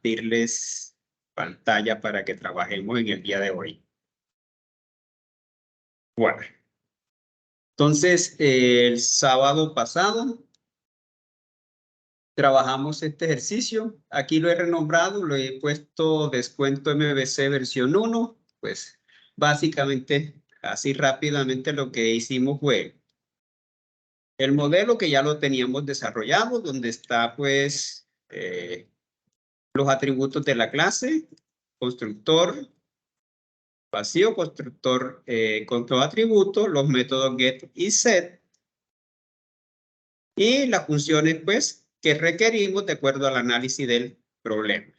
compartirles pantalla para que trabajemos en el día de hoy. Bueno, entonces el sábado pasado trabajamos este ejercicio. Aquí lo he renombrado, lo he puesto descuento MVC versión 1. Pues básicamente, así rápidamente lo que hicimos fue el modelo que ya lo teníamos desarrollado, donde está pues los atributos de la clase, constructor, vacío, constructor con todo atributo, los métodos get y set, y las funciones pues que requerimos de acuerdo al análisis del problema.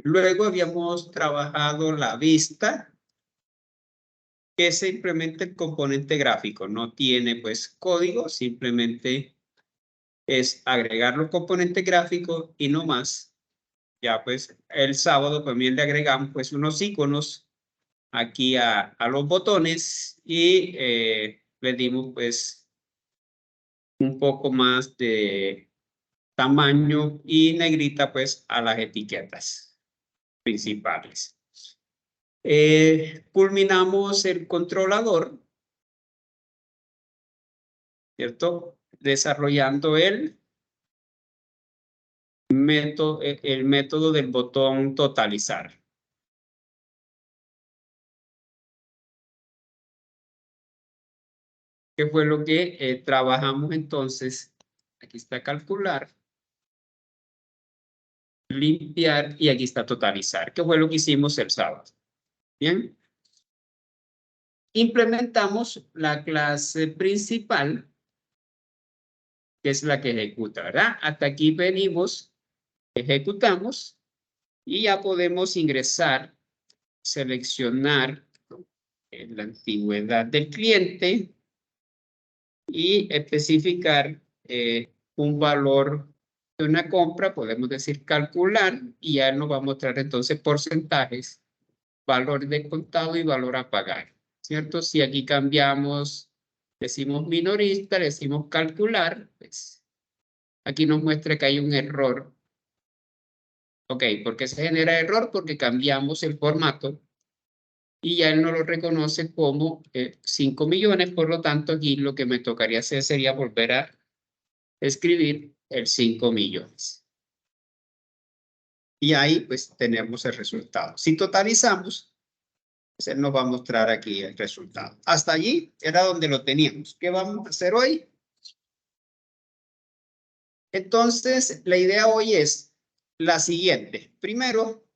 Luego habíamos trabajado la vista, que se implementa el componente gráfico. No tiene pues código, simplemente es agregar los componentes gráficos y no más. Ya pues el sábado también le agregamos pues unos iconos aquí a los botones y le dimos pues un poco más de tamaño y negrita pues a las etiquetas principales. Culminamos el controlador, ¿cierto? Desarrollando el método del botón totalizar. ¿Qué fue lo que trabajamos entonces? Aquí está calcular, limpiar y aquí está totalizar. ¿Qué fue lo que hicimos el sábado? Bien. Implementamos la clase principal, que es la que ejecuta, ¿verdad? Hasta aquí venimos, ejecutamos y ya podemos ingresar, seleccionar la antigüedad del cliente y especificar un valor de una compra, podemos decir calcular, y ya nos va a mostrar entonces porcentajes, valor de contado y valor a pagar, ¿cierto? Si aquí cambiamos, decimos minorista, decimos calcular, pues aquí nos muestra que hay un error. Ok, ¿por qué se genera error? Porque cambiamos el formato y ya él no lo reconoce como 5 millones, por lo tanto aquí lo que me tocaría hacer sería volver a escribir el 5 millones. Y ahí pues tenemos el resultado. Si totalizamos, pues él nos va a mostrar aquí el resultado. Hasta allí era donde lo teníamos. ¿Qué vamos a hacer hoy? Entonces, la idea hoy es la siguiente. Primero,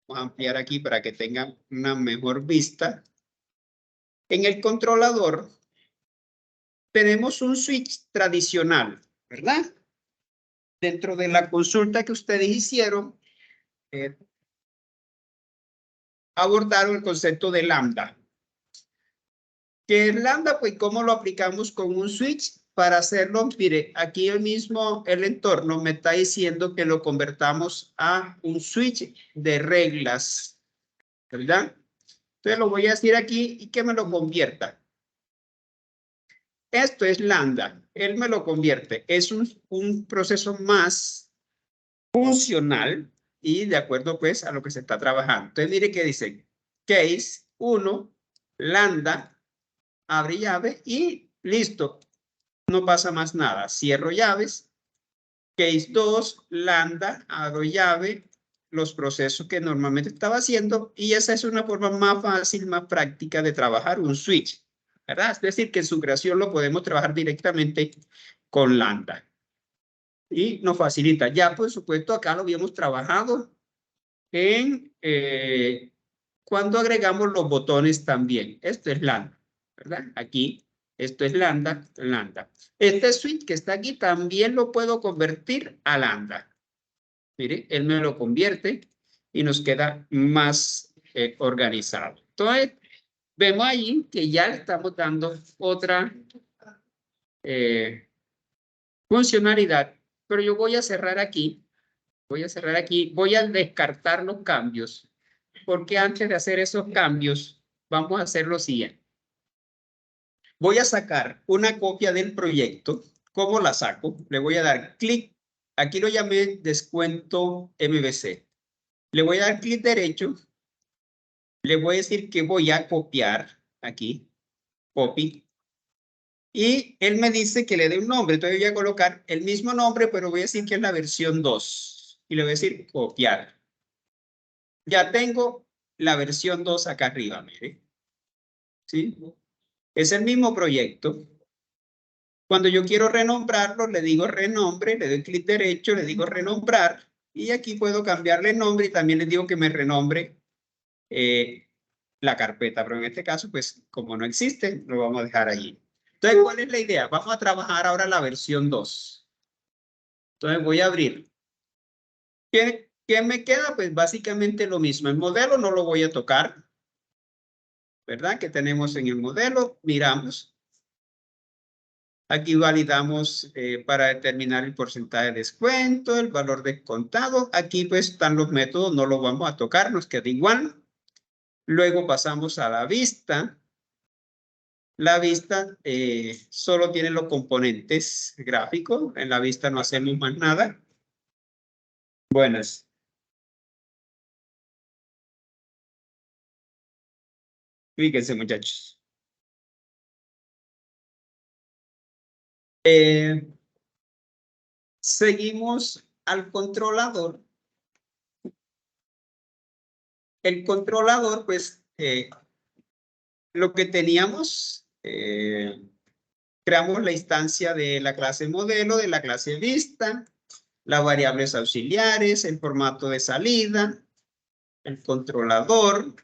vamos a ampliar aquí para que tengan una mejor vista. En el controlador tenemos un switch tradicional, ¿verdad? Dentro de la consulta que ustedes hicieron, abordaron el concepto de lambda. ¿Qué es lambda? Pues cómo lo aplicamos con un switch. Para hacerlo, mire, aquí el entorno me está diciendo que lo convertamos a un switch de reglas, ¿verdad? Entonces lo voy a decir aquí y que me lo convierta. Esto es lambda. Él me lo convierte. Es un proceso más funcional y de acuerdo pues a lo que se está trabajando. Entonces mire que dice case 1, lambda, abre llave y listo. No pasa más nada. Cierro llaves. Case 2, lambda, abro llave, los procesos que normalmente estaba haciendo y esa es una forma más fácil, más práctica de trabajar un switch, ¿verdad? Es decir, que en su creación lo podemos trabajar directamente con lambda y nos facilita. Ya, por supuesto, acá lo habíamos trabajado en cuando agregamos los botones también. Esto es lambda, ¿verdad? Aquí, esto es lambda, lambda. Este switch que está aquí también lo puedo convertir a lambda. Mire, él me lo convierte y nos queda más organizado. Entonces, vemos ahí que ya le estamos dando otra funcionalidad, pero yo voy a cerrar aquí. Voy a descartar los cambios, porque antes de hacer esos cambios, vamos a hacer lo siguiente. Voy a sacar una copia del proyecto. ¿Cómo la saco? Le voy a dar clic Aquí lo llamé descuento MVC. Le voy a dar clic derecho. Le voy a decir que voy a copiar aquí. Copy. Y él me dice que le dé un nombre. Entonces voy a colocar el mismo nombre, pero voy a decir que es la versión 2. Y le voy a decir copiar. Ya tengo la versión 2 acá arriba, mire. ¿Sí? Es el mismo proyecto. Cuando yo quiero renombrarlo, le digo renombre, le doy clic derecho, le digo renombrar. Y aquí puedo cambiarle el nombre y también le digo que me renombre la carpeta. Pero en este caso, pues como no existe, lo vamos a dejar allí. Entonces, ¿cuál es la idea? Vamos a trabajar ahora la versión 2. Entonces voy a abrir. ¿Qué me queda? Pues básicamente lo mismo. El modelo no lo voy a tocar, ¿verdad? Que tenemos en el modelo. Miramos. Aquí validamos para determinar el porcentaje de descuento, el valor descontado. Aquí pues están los métodos, no los vamos a tocar, nos queda igual. Luego pasamos a la vista. La vista solo tiene los componentes gráficos. En la vista no hacemos más nada. Buenas. Fíjense, muchachos. Seguimos al controlador. El controlador, pues, lo que teníamos, creamos la instancia de la clase modelo, de la clase vista, las variables auxiliares, el formato de salida, el controlador,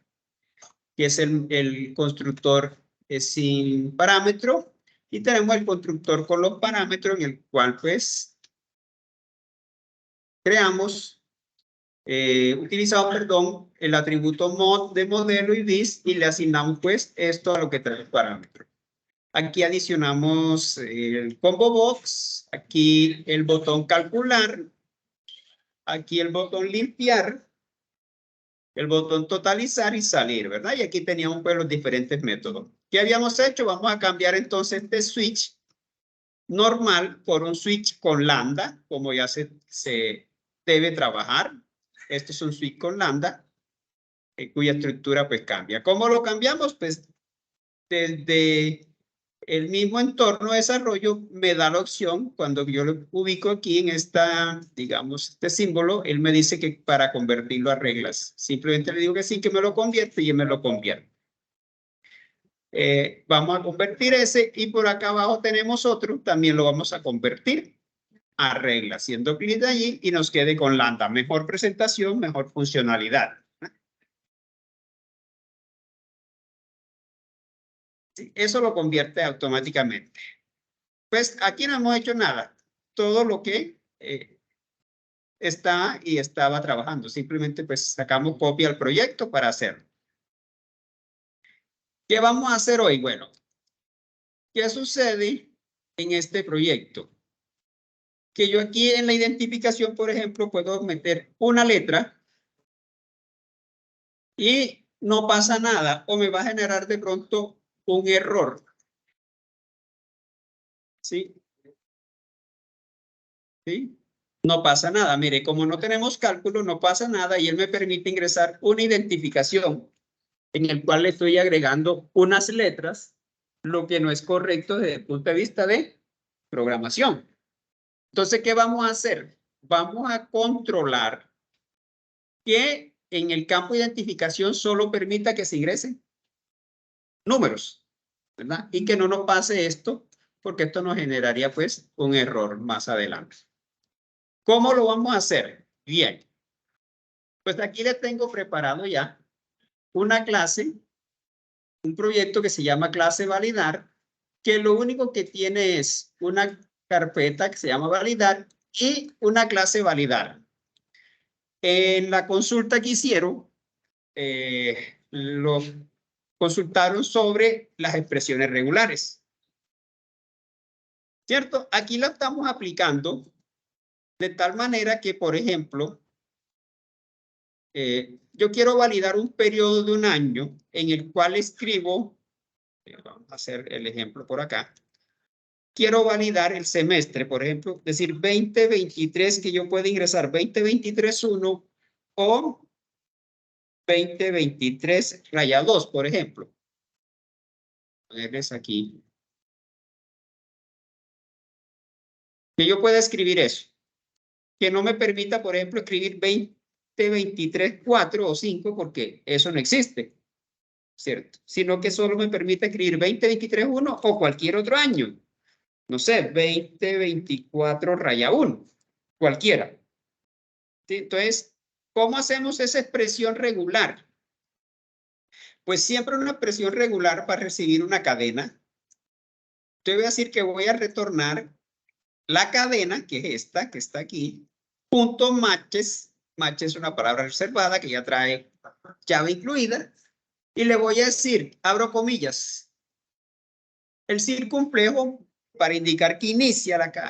que es el constructor sin parámetro, y tenemos el constructor con los parámetros en el cual pues creamos, utilizamos, perdón, el atributo mod de modelo y vis y le asignamos pues esto a lo que trae el parámetro. Aquí adicionamos el combo box, aquí el botón calcular, aquí el botón limpiar, el botón totalizar y salir, ¿verdad? Y aquí teníamos pues los diferentes métodos. ¿Qué habíamos hecho? Vamos a cambiar entonces este switch normal por un switch con lambda, como ya se debe trabajar. Este es un switch con lambda, cuya estructura pues cambia. ¿Cómo lo cambiamos? Pues desde el mismo entorno de desarrollo me da la opción, cuando yo lo ubico aquí en esta, digamos, este símbolo, él me dice que para convertirlo a reglas. Simplemente le digo que sí, que me lo convierte y él me lo convierte. Vamos a convertir ese y por acá abajo tenemos otro, también lo vamos a convertir a reglas, haciendo clic allí y nos quede con lambda. Mejor presentación, mejor funcionalidad. Eso lo convierte automáticamente. Pues aquí no hemos hecho nada. Todo lo que está y estaba trabajando. Simplemente pues sacamos copia al proyecto para hacerlo. ¿Qué vamos a hacer hoy? Bueno, ¿qué sucede en este proyecto? Que yo aquí en la identificación, por ejemplo, puedo meter una letra y no pasa nada o me va a generar de pronto un error. ¿Sí? ¿Sí? No pasa nada. Mire, como no tenemos cálculo, no pasa nada y él me permite ingresar una identificación en el cual le estoy agregando unas letras, lo que no es correcto desde el punto de vista de programación. Entonces, ¿qué vamos a hacer? Vamos a controlar que en el campo de identificación solo permita que se ingresen números, ¿verdad? Y que no nos pase esto, porque esto nos generaría pues un error más adelante. ¿Cómo lo vamos a hacer? Bien, pues aquí le tengo preparado ya una clase, un proyecto que se llama clase validar, que lo único que tiene es una carpeta que se llama validar y una clase validar. En la consulta que hicieron, lo consultaron sobre las expresiones regulares. ¿Cierto? Aquí la estamos aplicando de tal manera que, por ejemplo, yo quiero validar un periodo de un año en el cual escribo, vamos a hacer el ejemplo por acá, quiero validar el semestre, por ejemplo, decir 2023, que yo pueda ingresar 2023-1 o 2023-2, por ejemplo. Ponerles aquí. Que yo pueda escribir eso. Que no me permita, por ejemplo, escribir 2023-4 o 5, porque eso no existe, ¿cierto? Sino que solo me permite escribir 2023-1 o cualquier otro año. No sé, 2024-1, cualquiera. ¿Sí? Entonces, ¿cómo hacemos esa expresión regular? Pues siempre una expresión regular para recibir una cadena. Te voy a decir que voy a retornar la cadena, que es esta, que está aquí, punto matches. Match es una palabra reservada que ya trae llave incluida. Y le voy a decir, abro comillas, el circunflejo para indicar que inicia, que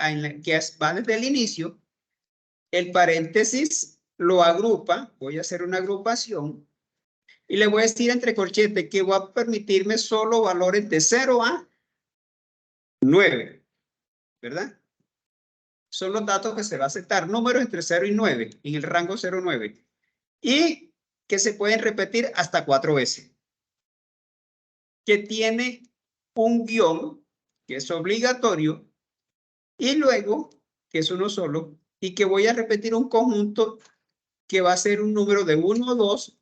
va desde el inicio. El paréntesis lo agrupa, voy a hacer una agrupación. Y le voy a decir entre corchetes que va a permitirme solo valores de 0 a 9, ¿verdad? Son los datos que se va a aceptar, números entre 0 y 9, en el rango 0-9. Y que se pueden repetir hasta 4 veces. Que tiene un guión, que es obligatorio, y luego, que es uno solo, y que voy a repetir un conjunto que va a ser un número de 1 o 2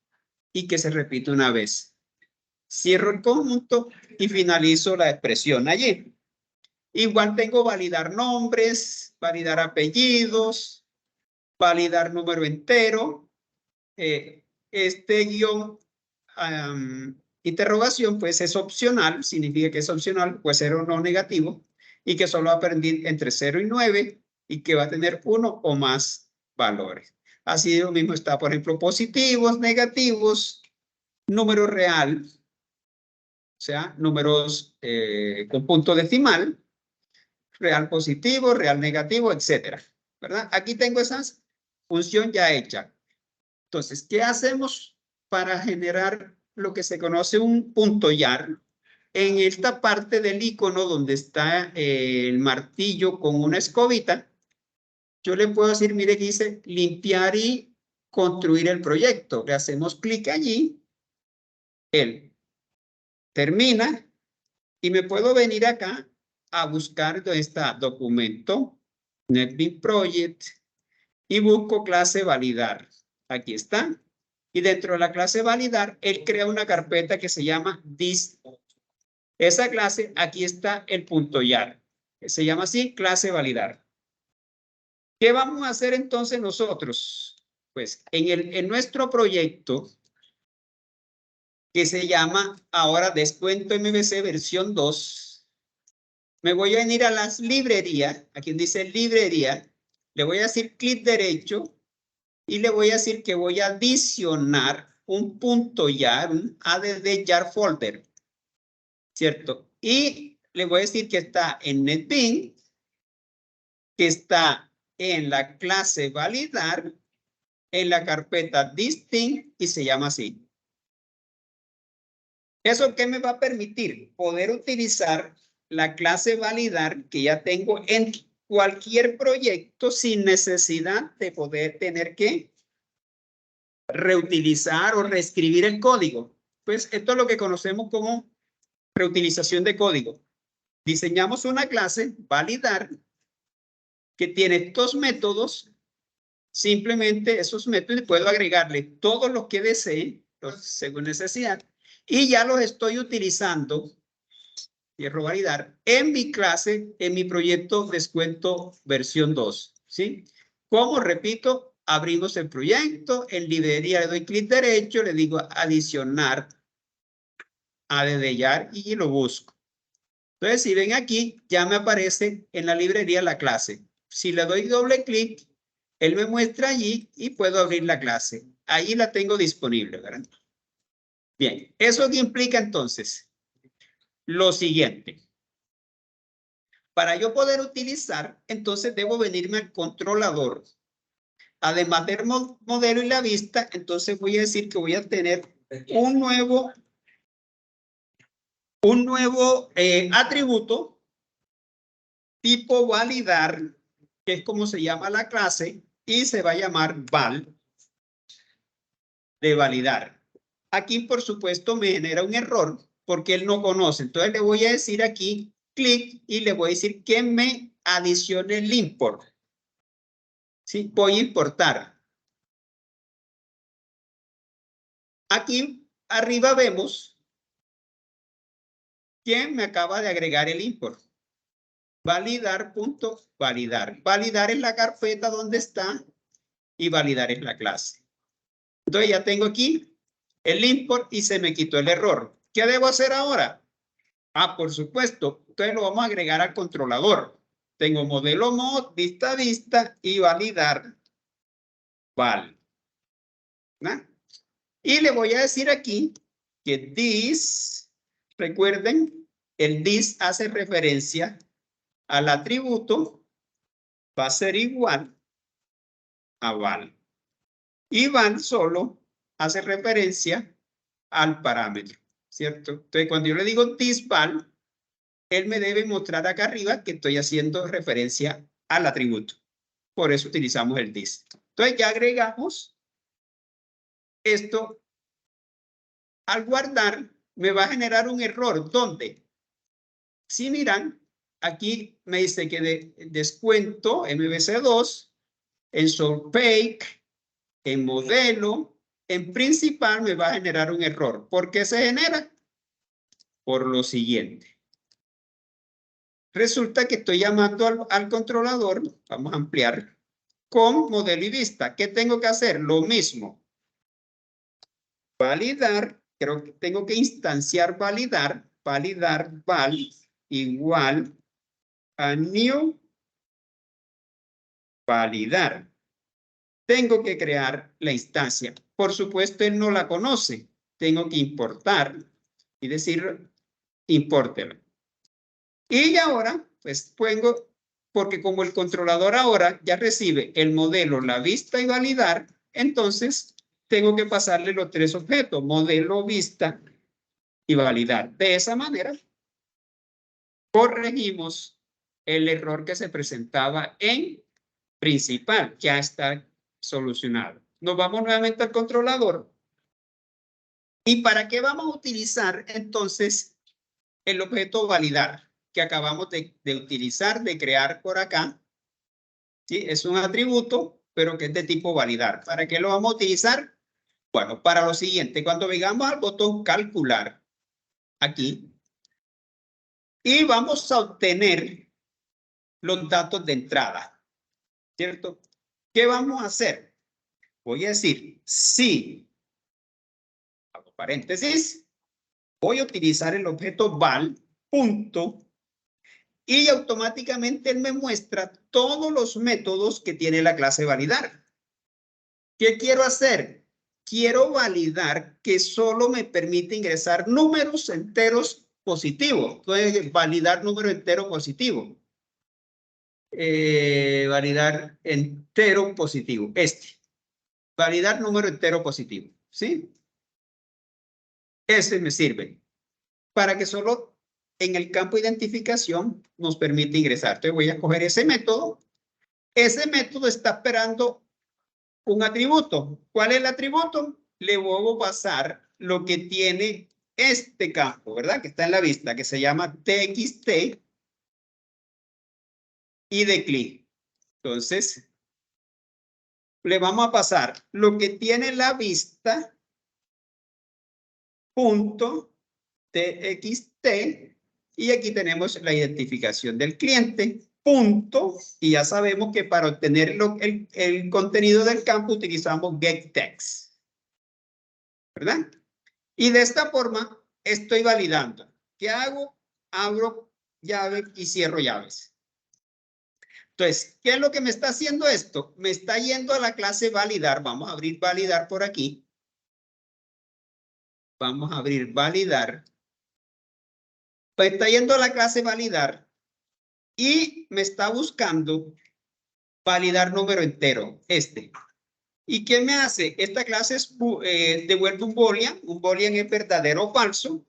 y que se repite una vez. Cierro el conjunto y finalizo la expresión allí. Igual tengo validar nombres, validar apellidos, validar número entero. Este guión interrogación pues es opcional, significa que es opcional, puede ser o no negativo, y que solo va a aprender entre 0 y 9 y que va a tener uno o más valores. Así lo mismo está, por ejemplo, positivos, negativos, número real, o sea, números con punto decimal, real positivo, real negativo, etcétera, ¿verdad? Aquí tengo esa función ya hecha. Entonces, ¿qué hacemos para generar lo que se conoce un punto YAR? En esta parte del icono donde está el martillo con una escobita, yo le puedo decir, mire, que dice limpiar y construir el proyecto. Le hacemos clic allí, él termina y me puedo venir acá a buscar donde está documento, NetBeans Project, y busco clase validar. Aquí está. Y dentro de la clase validar, él crea una carpeta que se llama this. Esa clase, aquí está el punto YAR. Se llama así, clase validar. ¿Qué vamos a hacer entonces nosotros? Pues en nuestro proyecto, que se llama ahora Descuento MVC versión 2, me voy a venir a las librerías, aquí dice librería, le voy a decir clic derecho y le voy a decir que voy a adicionar un punto YAR, un add YAR folder, ¿cierto? Y le voy a decir que está en NetBeans, que está en la clase validar, en la carpeta distinct y se llama así. ¿Eso qué me va a permitir? Poder utilizar la clase validar que ya tengo en cualquier proyecto sin necesidad de poder tener que reutilizar o reescribir el código. Pues esto es lo que conocemos como reutilización de código. Diseñamos una clase, validar, que tiene estos métodos. Simplemente esos métodos puedo agregarle todos los que desee, según necesidad, y ya los estoy utilizando, cierro validar, en mi clase, en mi proyecto Descuento versión 2. ¿Sí? Como repito, abrimos el proyecto, en librería le doy clic derecho, le digo adicionar, add y lo busco. Entonces, si ven aquí, ya me aparece en la librería la clase. Si le doy doble clic, él me muestra allí y puedo abrir la clase. Ahí la tengo disponible, ¿verdad? Bien, eso que implica entonces lo siguiente. Para yo poder utilizar, entonces debo venirme al controlador. Además del modelo y la vista, entonces voy a decir que voy a tener un nuevo atributo tipo validar, que es como se llama la clase, y se va a llamar val de validar. Aquí, por supuesto, me genera un error porque él no conoce. Entonces le voy a decir aquí, clic, y le voy a decir que me adicione el import. ¿Sí? Voy a importar. Aquí arriba vemos que me acaba de agregar el import. Validar.validar. Validar es la carpeta donde está y validar es la clase. Entonces ya tengo aquí el import y se me quitó el error. ¿Qué debo hacer ahora? Ah, por supuesto. Entonces lo vamos a agregar al controlador. Tengo modelo mod, vista y validar val. ¿No? Y le voy a decir aquí que this, recuerden, el this hace referencia al atributo, va a ser igual a val. Y val solo hace referencia al parámetro, ¿cierto? Entonces, cuando yo le digo this val, él me debe mostrar acá arriba que estoy haciendo referencia al atributo. Por eso utilizamos el this. Entonces, ya agregamos esto. Al guardar, me va a generar un error. ¿Dónde? Si miran, aquí me dice que de descuento MVC2, en SourcePake, en modelo, en principal me va a generar un error. ¿Por qué se genera? Por lo siguiente. Resulta que estoy llamando al controlador, vamos a ampliar, con modelo y vista. ¿Qué tengo que hacer? Lo mismo. Validar, creo que tengo que instanciar validar val igual a new validar. Tengo que crear la instancia. Por supuesto, él no la conoce. Tengo que importar y decir, impórtela. Y ahora, pues pongo, porque como el controlador ahora ya recibe el modelo, la vista y validar, entonces tengo que pasarle los tres objetos, modelo, vista y validar. De esa manera, corregimos el error que se presentaba en principal. Ya está solucionado. Nos vamos nuevamente al controlador. ¿Y para qué vamos a utilizar entonces el objeto validar que acabamos de utilizar, de crear por acá? ¿Sí? Es un atributo, pero que es de tipo validar. ¿Para qué lo vamos a utilizar? Bueno, para lo siguiente, cuando vengamos al botón calcular, aquí, y vamos a obtener los datos de entrada, ¿cierto? ¿Qué vamos a hacer? Voy a decir, si, hago paréntesis, voy a utilizar el objeto val, punto, y automáticamente él me muestra todos los métodos que tiene la clase validar. ¿Qué quiero hacer? Quiero validar que solo me permite ingresar números enteros positivos. Entonces, validar número entero positivo. Validar entero positivo. Validar número entero positivo. ¿Sí? Ese me sirve para que solo en el campo de identificación nos permite ingresar. Entonces voy a coger ese método. Ese método está esperando un atributo. ¿Cuál es el atributo? Le voy a pasar lo que tiene este campo, ¿verdad? Que está en la vista, que se llama txt y de clic. Entonces, le vamos a pasar lo que tiene la vista, punto txt, y aquí tenemos la identificación del cliente, punto, y ya sabemos que para obtener el contenido del campo utilizamos getText, ¿verdad? Y de esta forma estoy validando. ¿Qué hago? Abro llave y cierro llaves. Entonces, ¿qué es lo que me está haciendo esto? Me está yendo a la clase validar. Vamos a abrir validar por aquí. Vamos a abrir validar. Pues está yendo a la clase validar y me está buscando validar número entero, este. ¿Y qué me hace? Esta clase devuelve un boolean es verdadero o falso.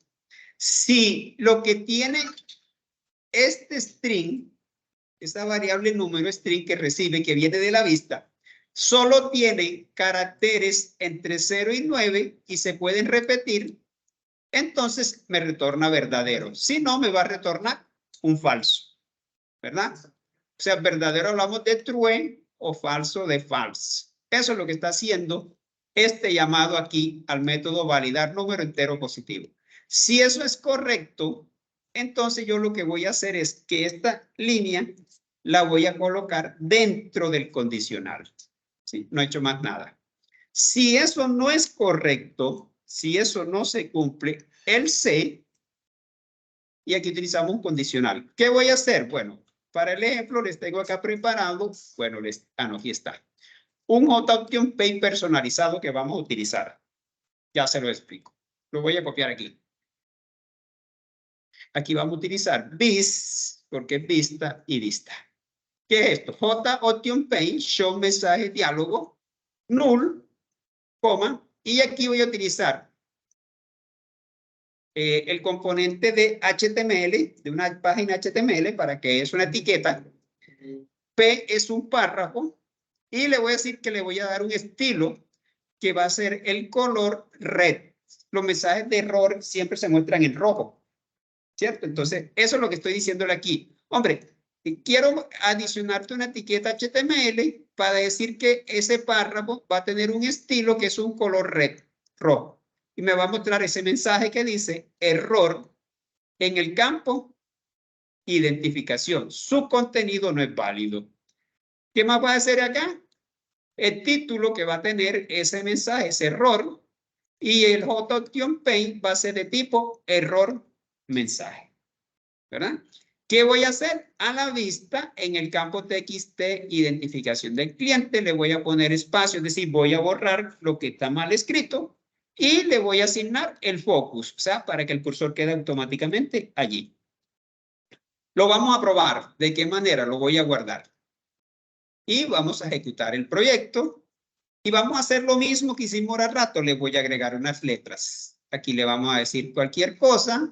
Si lo que tiene este string esta variable número string que recibe, que viene de la vista, solo tiene caracteres entre 0 y 9 y se pueden repetir, entonces me retorna verdadero. Si no, me va a retornar un falso, ¿verdad? O sea, verdadero hablamos de true o falso de false. Eso es lo que está haciendo este llamado aquí al método validar número entero positivo. Si eso es correcto, entonces yo lo que voy a hacer es que esta línea la voy a colocar dentro del condicional. ¿Sí? No he hecho más nada. Si eso no es correcto, si eso no se cumple, el C, y aquí utilizamos un condicional. ¿Qué voy a hacer? Bueno, para el ejemplo les tengo acá preparado, bueno, no, aquí está. Un JOptionPay personalizado que vamos a utilizar. Ya se lo explico. Lo voy a copiar aquí. Aquí vamos a utilizar vis, porque es vista y vista. ¿Qué es esto? JOptionPay, show mensaje diálogo, null, coma, y aquí voy a utilizar el componente de HTML, de una página HTML, para que es una etiqueta. P es un párrafo, y le voy a decir que le voy a dar un estilo que va a ser el color red. Los mensajes de error siempre se muestran en rojo, ¿cierto? Entonces, eso es lo que estoy diciéndole aquí. Hombre, quiero adicionarte una etiqueta HTML para decir que ese párrafo va a tener un estilo que es un color red, rojo. Y me va a mostrar ese mensaje que dice error en el campo identificación. Su contenido no es válido. ¿Qué más va a hacer acá? El título que va a tener ese mensaje es error y el JOptionPay va a ser de tipo error mensaje, ¿verdad? ¿Qué voy a hacer? A la vista, en el campo TXT identificación del cliente, le voy a poner espacio, es decir, voy a borrar lo que está mal escrito y le voy a asignar el focus, o sea, para que el cursor quede automáticamente allí. Lo vamos a probar. ¿De qué manera? Lo voy a guardar. Y vamos a ejecutar el proyecto. Y vamos a hacer lo mismo que hicimos al rato. Le voy a agregar unas letras. Aquí le vamos a decir cualquier cosa.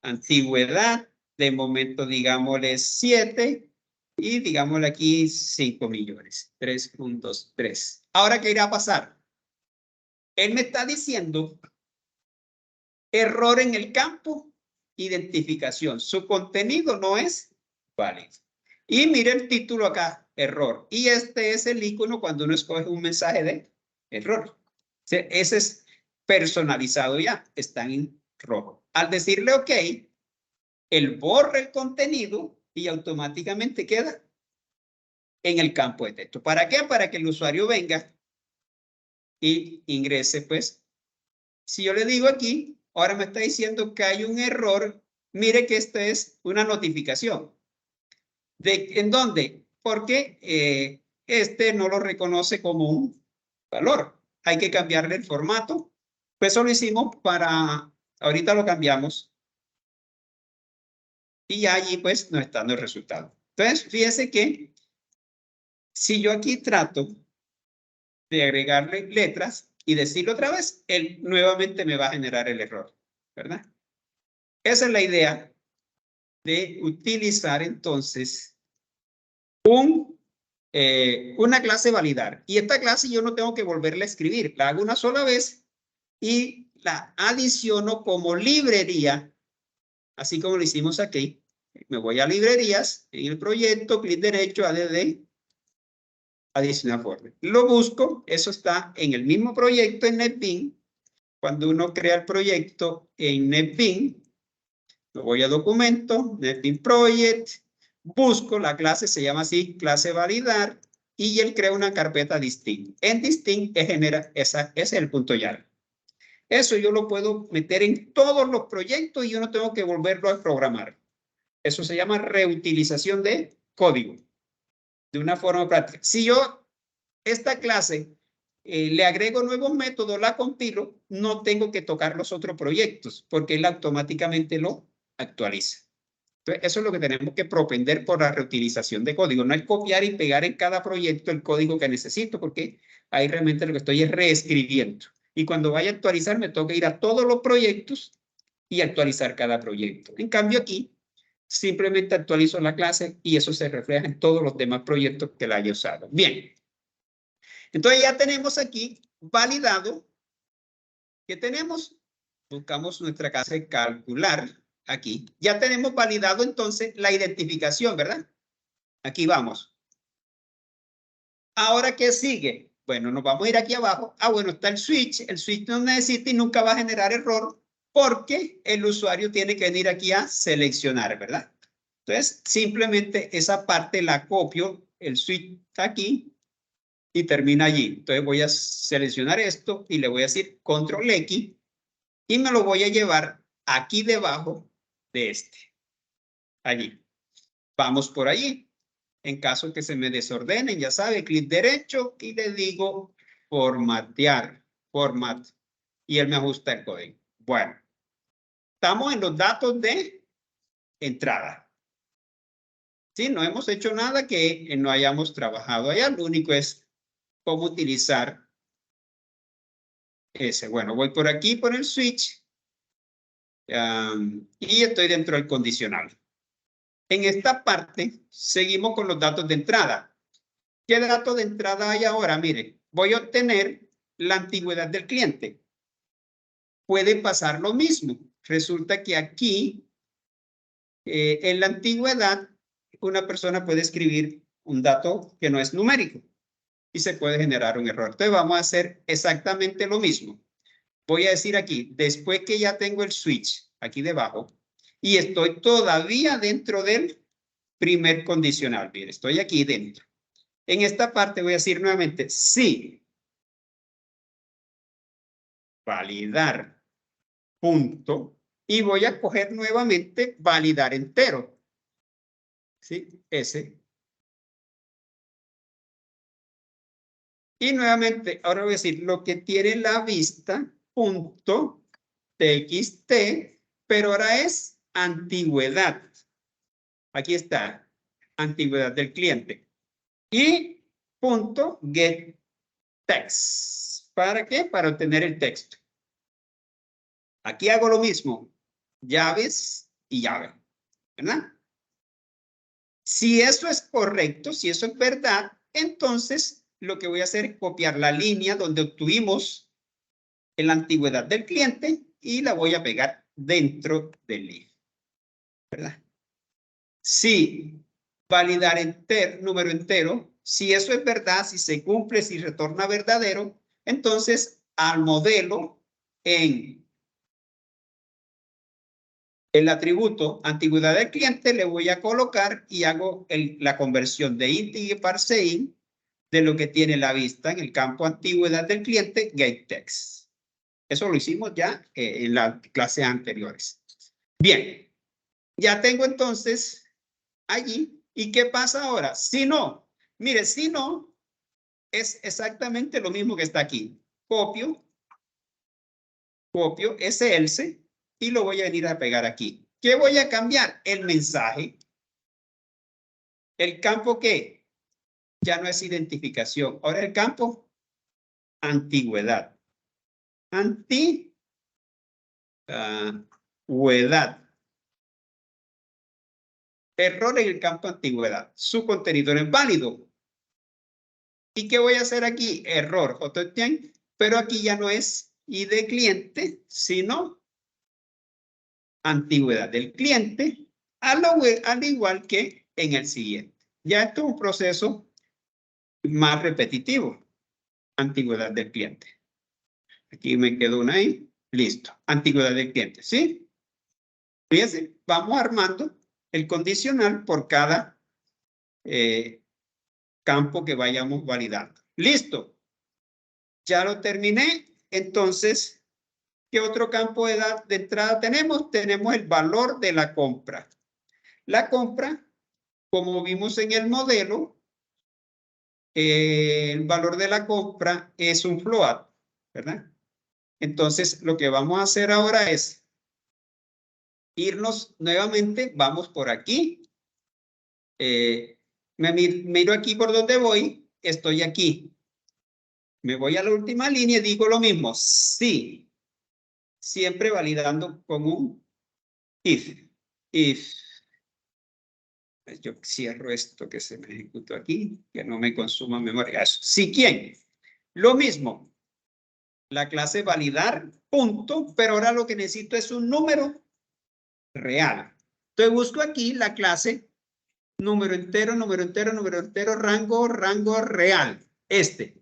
Antigüedad. De momento, digámosle 7. Y digámosle aquí 5 millones. 3.3. Ahora, ¿qué irá a pasar? Él me está diciendo error en el campo identificación. Su contenido no es válido. Y mire el título acá, error. Y este es el icono cuando uno escoge un mensaje de error. Ese es personalizado ya, está en rojo. Al decirle OK, él borra el contenido y automáticamente queda en el campo de texto. ¿Para qué? Para que el usuario venga y ingrese, pues. Si yo le digo aquí, ahora me está diciendo que hay un error. Mire que esta es una notificación. ¿En dónde? Porque este no lo reconoce como un valor. Hay que cambiarle el formato. Pues eso lo hicimos para, ahorita lo cambiamos. Y ya allí pues nos está dando el resultado. Entonces, fíjense que si yo aquí trato de agregarle letras y decirlo otra vez, él nuevamente me va a generar el error, ¿verdad? Esa es la idea de utilizar entonces una clase validar. Y esta clase yo no tengo que volverla a escribir. La hago una sola vez y la adiciono como librería, así como lo hicimos aquí. Me voy a librerías, en el proyecto, clic derecho, add, adicionar folder. Lo busco, eso está en el mismo proyecto en NetBeans. Cuando uno crea el proyecto en NetBeans, me voy a documento, NetBeans Project, busco la clase, se llama así, clase validar, y él crea una carpeta distinct. En distinct genera ese es el punto llave. Eso yo lo puedo meter en todos los proyectos y yo no tengo que volverlo a programar. Eso se llama reutilización de código, de una forma práctica. Si yo esta clase le agrego nuevos métodos, la compilo, no tengo que tocar los otros proyectos porque él automáticamente lo actualiza. Entonces, eso es lo que tenemos que propender por la reutilización de código. No es copiar y pegar en cada proyecto el código que necesito, porque ahí realmente lo que estoy es reescribiendo. Y cuando vaya a actualizar, me toca ir a todos los proyectos y actualizar cada proyecto. En cambio, aquí simplemente actualizo la clase y eso se refleja en todos los demás proyectos que la haya usado. Bien. Entonces ya tenemos aquí validado. ¿Qué tenemos? Buscamos nuestra clase de calcular aquí. Ya tenemos validado entonces la identificación, ¿verdad? Aquí vamos. Ahora, ¿qué sigue? Bueno, nos vamos a ir aquí abajo. Ah, bueno, está el switch. El switch no necesita y nunca va a generar error porque el usuario tiene que venir aquí a seleccionar, ¿verdad? Entonces, simplemente esa parte la copio, el switch está aquí y termina allí. Entonces voy a seleccionar esto y le voy a decir control X y me lo voy a llevar aquí debajo de este. Allí. Vamos por allí. En caso que se me desordenen, ya sabe, clic derecho y le digo formatear, format, y él me ajusta el código. Bueno, estamos en los datos de entrada. Sí, no hemos hecho nada que no hayamos trabajado allá. Lo único es cómo utilizar ese. Bueno, voy por aquí, por el switch, y estoy dentro del condicional. En esta parte, seguimos con los datos de entrada. ¿Qué datos de entrada hay ahora? Mire, voy a obtener la antigüedad del cliente. Puede pasar lo mismo. Resulta que aquí, en la antigüedad, una persona puede escribir un dato que no es numérico y se puede generar un error. Entonces vamos a hacer exactamente lo mismo. Voy a decir aquí, después que ya tengo el switch aquí debajo y estoy todavía dentro del primer condicional. Mire, estoy aquí dentro. En esta parte voy a decir nuevamente, sí, validar, punto, y voy a coger nuevamente validar entero. ¿Sí? Ese. Y nuevamente, ahora voy a decir lo que tiene la vista, punto, txt, pero ahora es antigüedad. Aquí está, antigüedad del cliente. Y punto get text. ¿Para qué? Para obtener el texto. Aquí hago lo mismo, llaves y llave, ¿verdad? Si eso es correcto, si eso es verdad, entonces lo que voy a hacer es copiar la línea donde obtuvimos la antigüedad del cliente y la voy a pegar dentro del if, ¿verdad? Si validar número entero, si eso es verdad, si se cumple, si retorna verdadero, entonces al modelo en el atributo antigüedad del cliente le voy a colocar y hago la conversión de int y parseInt de lo que tiene la vista en el campo antigüedad del cliente getText. Eso lo hicimos ya en las clases anteriores. Bien, ya tengo entonces allí. ¿Y qué pasa ahora? Si no, mire, si no, es exactamente lo mismo que está aquí. Copio ese else y lo voy a venir a pegar aquí. ¿Qué voy a cambiar? El mensaje. El campo que ya no es identificación. Ahora el campo antigüedad. Antigüedad. Error en el campo antigüedad. Su contenedor es válido. ¿Y qué voy a hacer aquí? Error. Pero aquí ya no es ID cliente, sino antigüedad del cliente, al igual que en el siguiente. Ya esto es un proceso más repetitivo. Antigüedad del cliente. Aquí me quedó una ahí. Listo. Antigüedad del cliente. ¿Sí? Fíjense, vamos armando el condicional por cada campo que vayamos validando. Listo. Ya lo terminé. Entonces, ¿qué otro campo de entrada tenemos? Tenemos el valor de la compra. La compra, como vimos en el modelo, el valor de la compra es un float, ¿verdad? Entonces, lo que vamos a hacer ahora es irnos nuevamente, vamos por aquí. Me miro aquí por donde voy, estoy aquí. Me voy a la última línea y digo lo mismo, sí. Siempre validando con un if. Yo cierro esto que se me ejecutó aquí, que no me consuma memoria. Eso. Si quién. Lo mismo. La clase validar, punto, pero ahora lo que necesito es un número real. Entonces busco aquí la clase número entero, rango real. Ese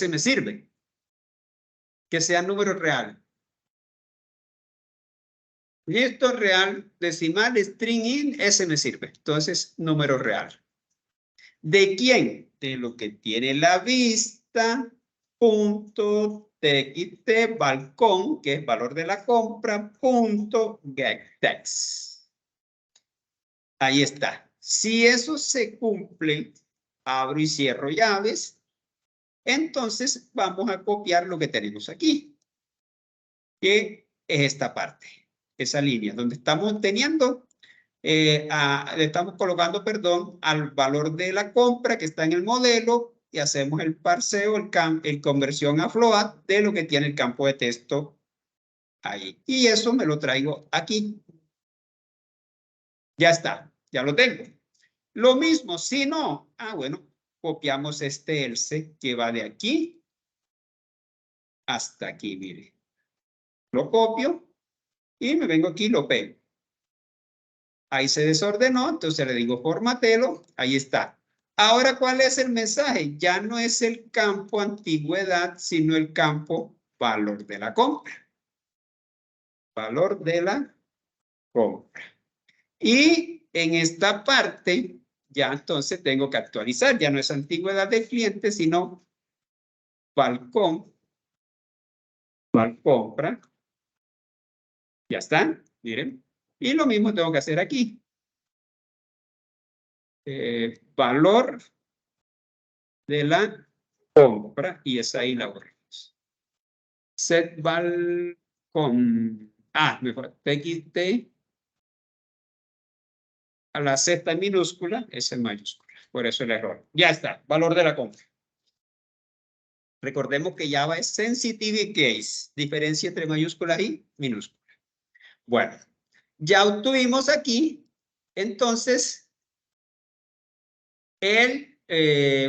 me sirve. Que sea número real. Listo, real, decimal, string in, ese me sirve. Entonces, número real. ¿De quién? De lo que tiene la vista, punto, txt, balcón, que es valor de la compra, punto, getText. Ahí está. Si eso se cumple, abro y cierro llaves. Entonces, vamos a copiar lo que tenemos aquí, que es esta parte, esa línea, donde estamos teniendo, le estamos colocando, perdón, al valor de la compra que está en el modelo y hacemos el parseo, el conversión a float de lo que tiene el campo de texto ahí. Y eso me lo traigo aquí. Ya está, ya lo tengo. Lo mismo, si no, bueno, copiamos este else que va de aquí hasta aquí, mire. Lo copio y me vengo aquí y lo pego. Ahí se desordenó, entonces le digo formatelo, ahí está. Ahora, ¿cuál es el mensaje? Ya no es el campo antigüedad, sino el campo valor de la compra. Valor de la compra. Y en esta parte, ya entonces tengo que actualizar. Ya no es antigüedad del cliente, sino balcón, compra. Ya está, miren. Y lo mismo tengo que hacer aquí. Valor de la compra y esa ahí la borramos. Set val con me falta txt a la z en minúscula, S en mayúscula. Por eso el error. Ya está, valor de la compra. Recordemos que Java es sensitive case, diferencia entre mayúscula y minúscula. Bueno, ya obtuvimos aquí, entonces, el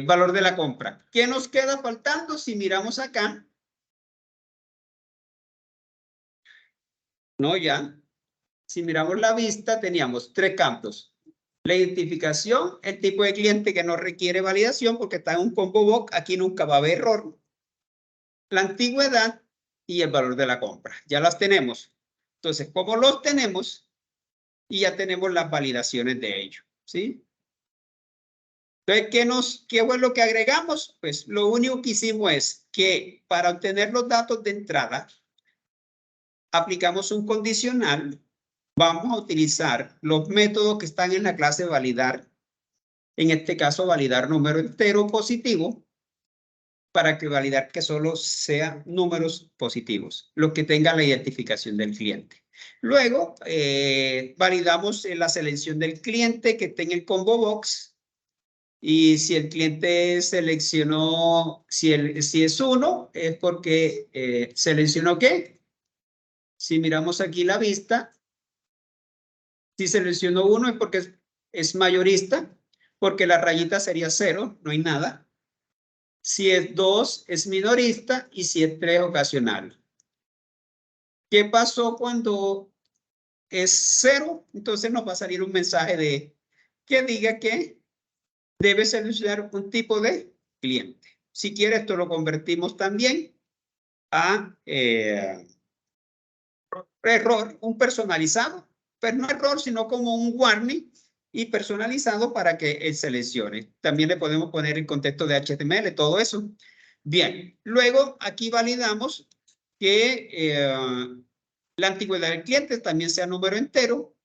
valor de la compra. ¿Qué nos queda faltando? Si miramos acá, no ya, si miramos la vista, teníamos 3 campos. La identificación, el tipo de cliente que no requiere validación porque está en un combo box, aquí nunca va a haber error. La antigüedad y el valor de la compra. Ya las tenemos. Entonces, como los tenemos, y ya tenemos las validaciones de ello, ¿sí? Entonces, ¿qué fue lo que agregamos? Pues lo único que hicimos es que para obtener los datos de entrada, aplicamos un condicional. Vamos a utilizar los métodos que están en la clase validar. En este caso, validar número entero positivo para que validar que solo sean números positivos, los que tengan la identificación del cliente. Luego, validamos la selección del cliente que esté en el combo box. Y si el cliente seleccionó, si es 1, es porque seleccionó ¿qué? Si miramos aquí la vista, si seleccionó 1 es porque es mayorista, porque la rayita sería 0, no hay nada. Si es 2, es minorista, y si es 3, ocasional. ¿Qué pasó cuando es 0? Entonces nos va a salir un mensaje que diga que debe seleccionar un tipo de cliente. Si quiere, esto lo convertimos también a error, un personalizado, pero no error, sino como un warning y personalizado para que él seleccione. También le podemos poner el contexto de HTML, todo eso. Bien, luego aquí validamos que la antigüedad del cliente también sea número entero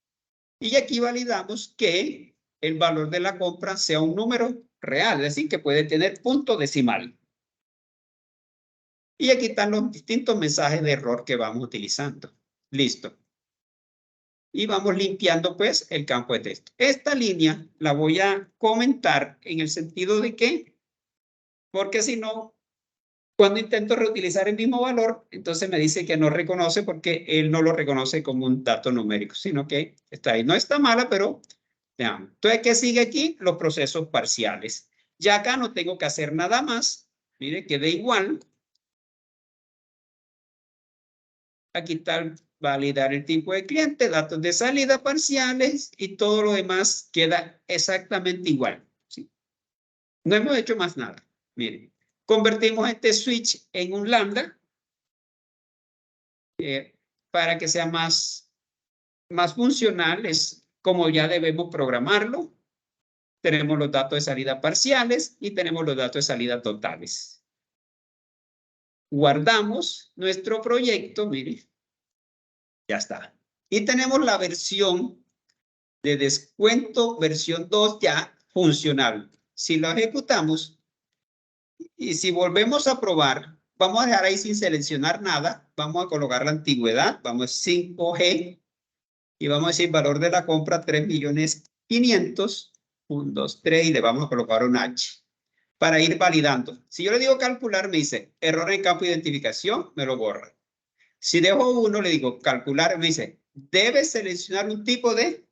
y aquí validamos que el valor de la compra sea un número real, es decir, que puede tener punto decimal. Y aquí están los distintos mensajes de error que vamos utilizando. Listo. Y vamos limpiando pues el campo de texto. Esta línea la voy a comentar en el sentido de que, porque si no, cuando intento reutilizar el mismo valor, entonces me dice que no reconoce porque él no lo reconoce como un dato numérico, sino que está ahí. No está mala, pero Veamos. Entonces, ¿qué sigue aquí? Los procesos parciales. Ya acá no tengo que hacer nada más. Mire, queda igual. Aquí está validar el tipo de cliente, datos de salida parciales y todo lo demás queda exactamente igual. ¿Sí? No hemos hecho más nada. Miren, convertimos este switch en un lambda para que sea más funcional. Es como ya debemos programarlo. Tenemos los datos de salida parciales y tenemos los datos de salida totales. Guardamos nuestro proyecto, mire, ya está. Y tenemos la versión de descuento, versión 2 ya funcional. Si lo ejecutamos y si volvemos a probar, vamos a dejar ahí sin seleccionar nada. Vamos a colocar la antigüedad, vamos a 5G y vamos a decir valor de la compra 3.500.000, 1, 2, 3 y le vamos a colocar un H para ir validando. Si yo le digo calcular, me dice error en campo de identificación, me lo borra. Si dejo 1, le digo calcular, me dice debe seleccionar un tipo de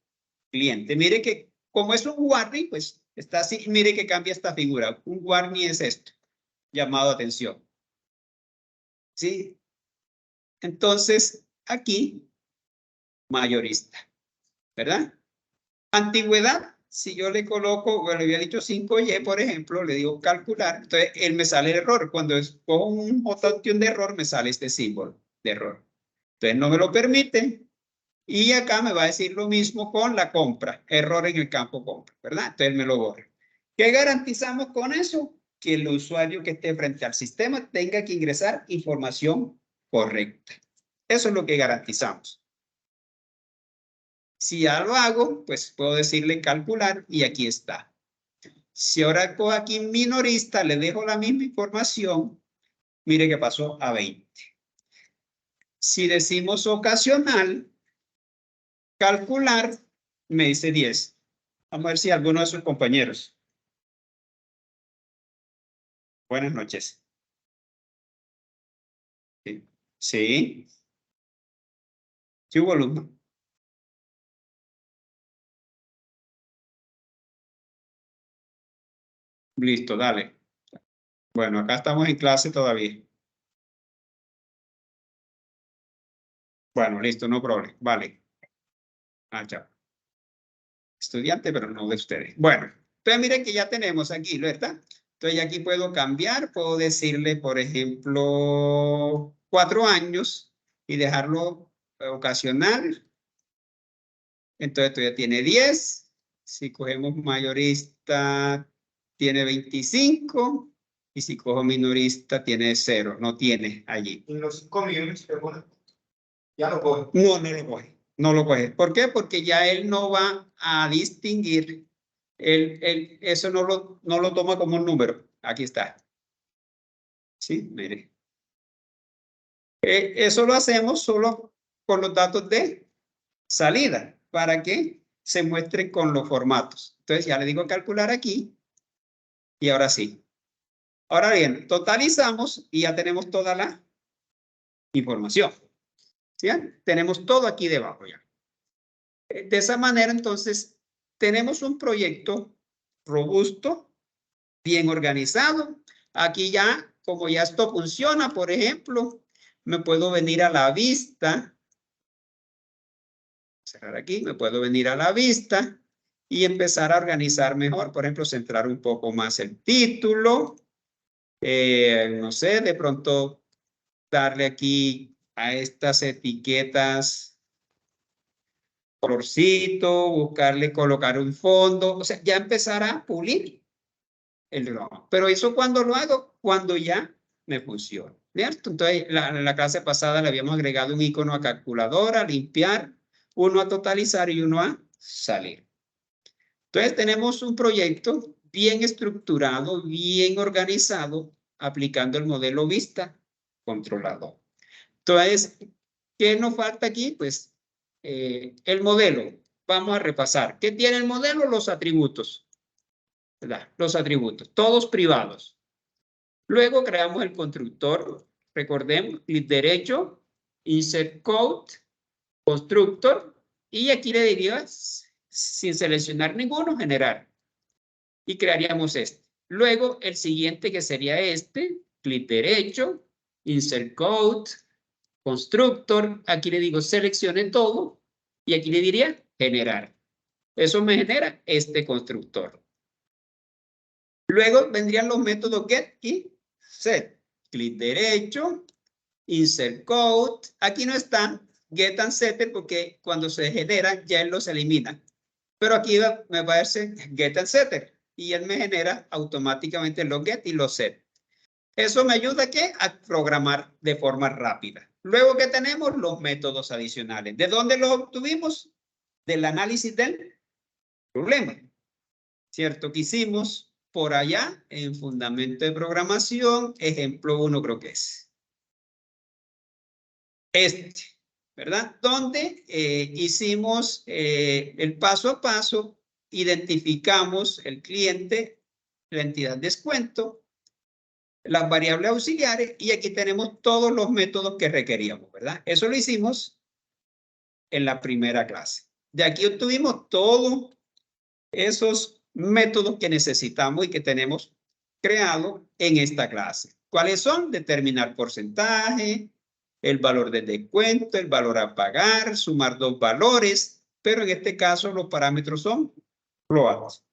cliente. Mire que como es un warning, pues está así. Mire que cambia esta figura. Un warning es esto, llamado atención. ¿Sí? Entonces, aquí, mayorista, ¿verdad? Antigüedad, si yo le coloco, bueno, le había dicho 5Y, por ejemplo, le digo calcular, entonces él me sale el error. Cuando escojo otra opción de error, me sale este símbolo de error. Entonces no me lo permite. Y acá me va a decir lo mismo con la compra, error en el campo compra, ¿verdad? Entonces me lo borra. ¿Qué garantizamos con eso? Que el usuario que esté frente al sistema tenga que ingresar información correcta. Eso es lo que garantizamos. Si ya lo hago, pues puedo decirle calcular y aquí está. Si ahora cojo aquí minorista, le dejo la misma información, mire que pasó a 20. Si decimos ocasional, calcular, me dice 10. Vamos a ver si alguno de sus compañeros. Buenas noches. Sí. Sí. ¿Qué hubo, alumno? Listo, dale. Bueno, acá estamos en clase todavía. Bueno, listo, no problema. Vale. Ah, chao. Estudiante, pero no de ustedes. Bueno, entonces miren que ya tenemos aquí, ¿verdad? Entonces aquí puedo cambiar, puedo decirle, por ejemplo, 4 años y dejarlo ocasional. Entonces esto ya tiene 10. Si cogemos mayorista, tiene 25. Y si cojo minorista, tiene 0. No tiene allí. ¿Y los 5 millones ya lo coge? No, no lo coge. No lo coge. ¿Por qué? Porque ya él no va a distinguir. Eso no lo toma como un número. Aquí está. Sí, mire. Eso lo hacemos solo con los datos de salida para que se muestre con los formatos. Entonces ya le digo calcular aquí y ahora sí. Ahora bien, totalizamos y ya tenemos toda la información. ¿Sí? Tenemos todo aquí debajo ya. De esa manera, entonces, tenemos un proyecto robusto, bien organizado. Aquí ya, como ya esto funciona, por ejemplo, me puedo venir a la vista. Cerrar aquí, me puedo venir a la vista y empezar a organizar mejor. Por ejemplo, centrar un poco más el título. No sé, de pronto darle aquí a estas etiquetas colorcito, buscarle colocar un fondo, o sea, ya empezar a pulir el drama. Pero eso cuando lo hago, cuando ya me funciona, ¿cierto? Entonces, en la clase pasada le habíamos agregado un icono a calculadora, limpiar, uno a totalizar y uno a salir. Entonces, tenemos un proyecto bien estructurado, bien organizado, aplicando el modelo vista controlador. Entonces, ¿qué nos falta aquí? Pues el modelo. Vamos a repasar. ¿Qué tiene el modelo? Los atributos. ¿Verdad? Los atributos, todos privados. Luego creamos el constructor. Recordemos, clic derecho, insert code, constructor. Y aquí le diría sin seleccionar ninguno, generar. Y crearíamos este. Luego, el siguiente que sería este, clic derecho, insert code, constructor. Aquí le digo seleccione todo y aquí le diría generar. Eso me genera este constructor. Luego vendrían los métodos get y set. Clic derecho, insert code. Aquí no están get and setter porque cuando se generan ya él los elimina. Pero aquí me va a decir get and setter y él me genera automáticamente los get y los set. Eso me ayuda ¿a qué? A programar de forma rápida. Luego que tenemos los métodos adicionales. ¿De dónde los obtuvimos? Del análisis del problema. ¿Cierto? Que hicimos por allá en fundamento de programación, ejemplo 1 creo que es. Este, ¿verdad? Donde hicimos el paso a paso, identificamos el cliente, la entidad descuento, las variables auxiliares y aquí tenemos todos los métodos que requeríamos, ¿verdad? Eso lo hicimos en la primera clase. De aquí obtuvimos todos esos métodos que necesitamos y que tenemos creado en esta clase. ¿Cuáles son? Determinar porcentaje, el valor de descuento, el valor a pagar, sumar dos valores, pero en este caso los parámetros son floats.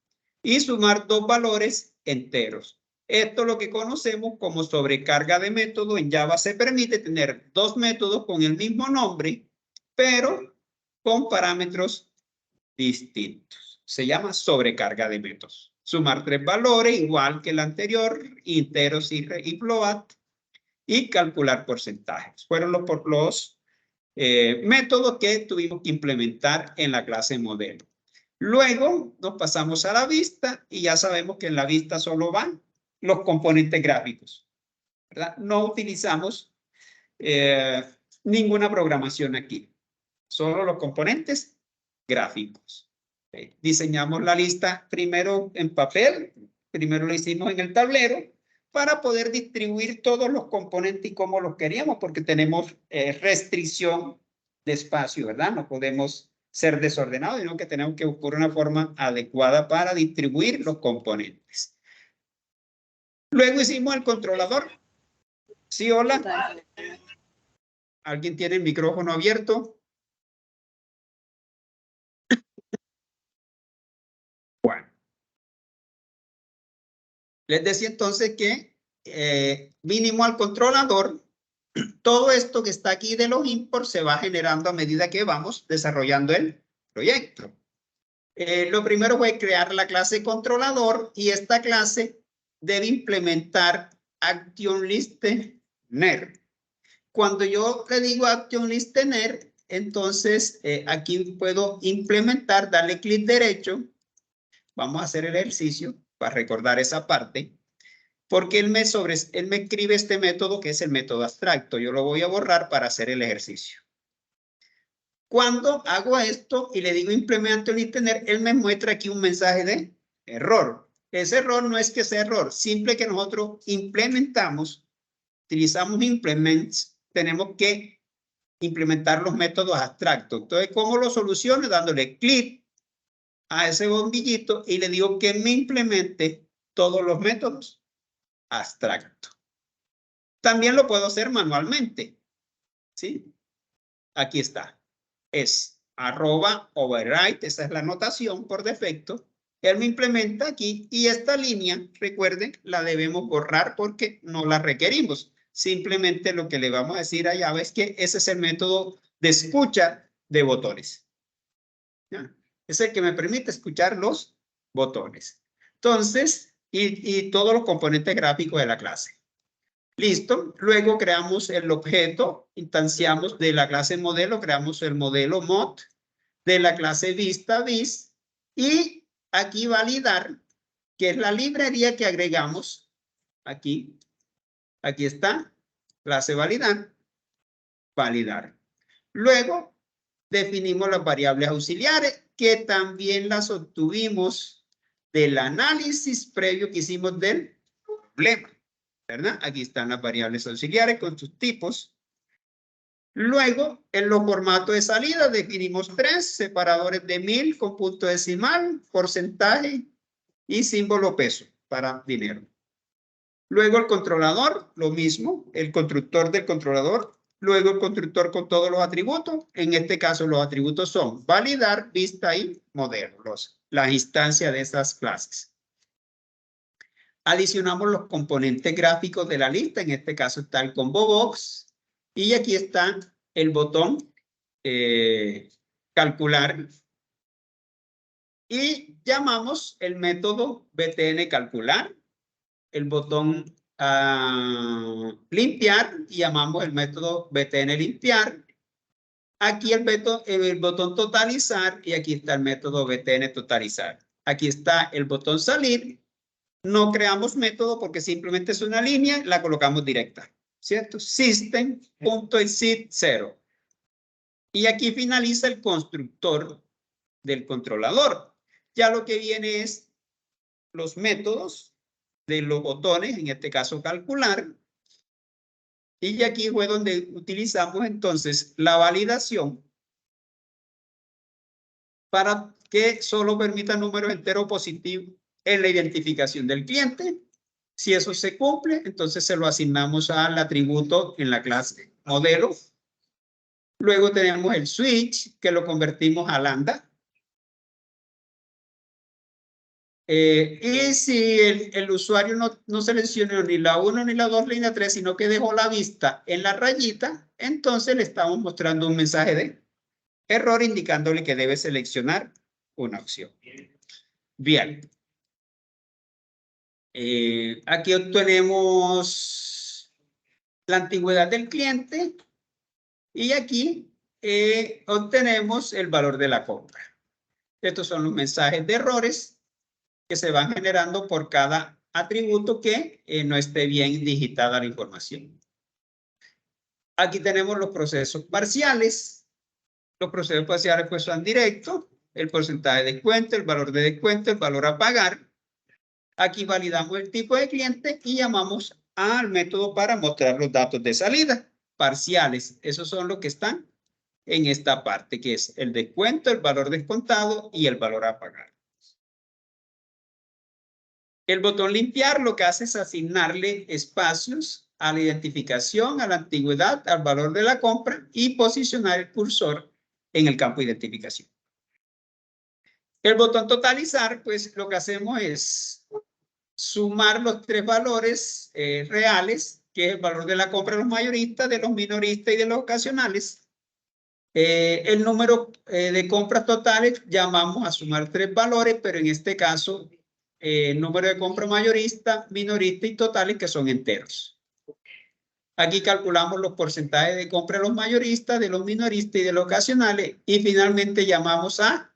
Y sumar dos valores enteros. Esto es lo que conocemos como sobrecarga de método. En Java se permite tener dos métodos con el mismo nombre, pero con parámetros distintos. Se llama sobrecarga de métodos. Sumar tres valores, igual que el anterior, enteros y float, y calcular porcentajes. Fueron los métodos que tuvimos que implementar en la clase modelo. Luego nos pasamos a la vista y ya sabemos que en la vista solo van los componentes gráficos, ¿verdad? No utilizamos ninguna programación aquí, solo los componentes gráficos. Diseñamos la lista primero en papel, primero lo hicimos en el tablero para poder distribuir todos los componentes y cómo los queríamos, porque tenemos restricción de espacio, ¿verdad? No podemos ser desordenados, sino que tenemos que buscar una forma adecuada para distribuir los componentes. Luego hicimos el controlador. Sí, hola. ¿Alguien tiene el micrófono abierto? Bueno. Les decía entonces que vinimos al controlador. Todo esto que está aquí de los imports se va generando a medida que vamos desarrollando el proyecto. Lo primero fue crear la clase controlador y esta clase debe implementar ActionListener. Cuando yo le digo ActionListener, entonces aquí puedo implementar, darle clic derecho. Vamos a hacer el ejercicio para recordar esa parte. Porque él me escribe este método que es el método abstracto. Yo lo voy a borrar para hacer el ejercicio. Cuando hago esto y le digo implemento listener, él me muestra aquí un mensaje de error. Ese error no es que sea error, simple que nosotros implementamos, utilizamos implements, tenemos que implementar los métodos abstractos. Entonces, ¿cómo lo soluciono? Dándole clic a ese bombillito y le digo que me implemente todos los métodos abstracto. También lo puedo hacer manualmente. ¿Sí? Aquí está. Es @override. Esa es la notación por defecto. Él me implementa aquí y esta línea, recuerden, la debemos borrar porque no la requerimos. Simplemente lo que le vamos a decir a Java es que ese es el método de escucha de botones. ¿Ya? Es el que me permite escuchar los botones. Entonces, y todos los componentes gráficos de la clase. Listo. Luego creamos el objeto, instanciamos de la clase modelo, creamos el modelo mod, de la clase vista vis, y aquí validar, que es la librería que agregamos aquí. Aquí está, clase validar, validar. Luego definimos las variables auxiliares, que también las obtuvimos del análisis previo que hicimos del problema, ¿verdad? Aquí están las variables auxiliares con sus tipos. Luego, en los formatos de salida definimos 3 separadores de 1000 con punto decimal, porcentaje y símbolo peso para dinero. Luego el controlador, lo mismo, el constructor del controlador. Luego el constructor con todos los atributos. En este caso los atributos son validar, vista y modelo, las instancias de esas clases. Adicionamos los componentes gráficos de la lista. En este caso está el combo box. Y aquí está el botón calcular. Y llamamos el método BTN calcular. El botón limpiar y llamamos el método BTN limpiar. Aquí el botón totalizar y aquí está el método BTN totalizar. Aquí está el botón salir. No creamos método porque simplemente es una línea, la colocamos directa, ¿cierto? System.exit 0. Y aquí finaliza el constructor del controlador. Ya lo que viene es los métodos de los botones, en este caso calcular. Y aquí fue donde utilizamos entonces la validación para que solo permita números enteros positivos en la identificación del cliente. Si eso se cumple, entonces se lo asignamos al atributo en la clase modelo. Luego tenemos el switch, que lo convertimos a lambda. Y si el usuario no seleccionó ni la 1 ni la 2 ni la 3, sino que dejó la vista en la rayita, entonces le estamos mostrando un mensaje de error indicándole que debe seleccionar una opción. Bien. Aquí obtenemos la antigüedad del cliente y aquí obtenemos el valor de la compra. Estos son los mensajes de errores que se van generando por cada atributo que no esté bien digitada la información. Aquí tenemos los procesos parciales. Los procesos parciales pues son directos, el porcentaje de descuento, el valor de descuento, el valor a pagar. Aquí validamos el tipo de cliente y llamamos al método para mostrar los datos de salida parciales. Esos son los que están en esta parte, que es el descuento, el valor descontado y el valor a pagar. El botón limpiar lo que hace es asignarle espacios a la identificación, a la antigüedad, al valor de la compra y posicionar el cursor en el campo de identificación. El botón totalizar, pues lo que hacemos es sumar los 3 valores reales, que es el valor de la compra de los mayoristas, de los minoristas y de los ocasionales. El número de compras totales llamamos a sumar 3 valores, pero en este caso, número de compra mayorista, minorista y totales que son enteros. Aquí calculamos los porcentajes de compra de los mayoristas, de los minoristas y de los ocasionales. Y finalmente llamamos a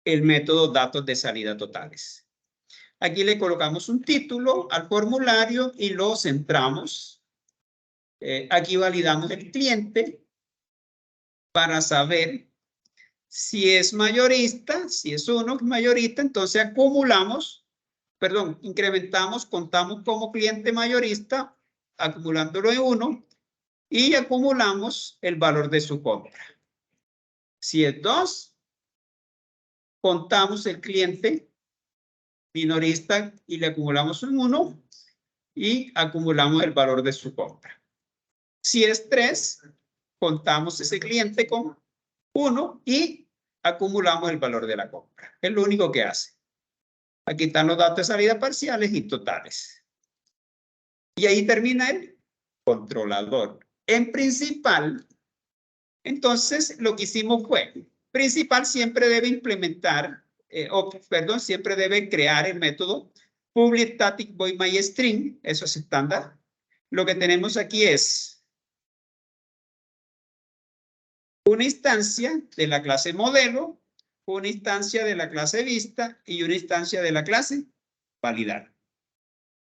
el método datos de salida totales. Aquí le colocamos un título al formulario y lo centramos. Aquí validamos el cliente para saber si es mayorista, si es uno mayorista, entonces acumulamos, perdón, incrementamos, contamos como cliente mayorista, acumulándolo en 1 y acumulamos el valor de su compra. Si es 2, contamos el cliente minorista y le acumulamos un 1 y acumulamos el valor de su compra. Si es 3, contamos ese cliente con 1 y acumulamos el valor de la compra. Es lo único que hace. Aquí están los datos de salida parciales y totales. Y ahí termina el controlador. En principal, entonces lo que hicimos fue, principal siempre debe implementar, siempre debe crear el método public static void myString, eso es estándar. Lo que tenemos aquí es una instancia de la clase modelo, una instancia de la clase vista y una instancia de la clase validar.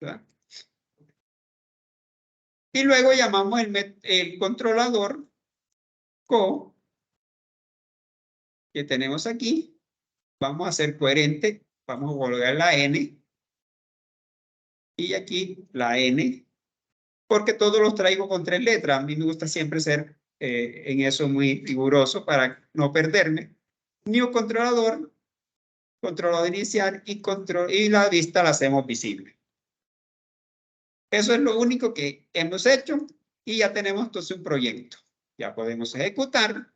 ¿Verdad? Y luego llamamos el controlador co que tenemos aquí. Vamos a ser coherente. Vamos a volver la n. Y aquí la n porque todos los traigo con 3 letras. A mí me gusta siempre ser en eso muy riguroso para no perderme. New controlador, controlador inicial y la vista la hacemos visible. Eso es lo único que hemos hecho y ya tenemos entonces un proyecto. Ya podemos ejecutar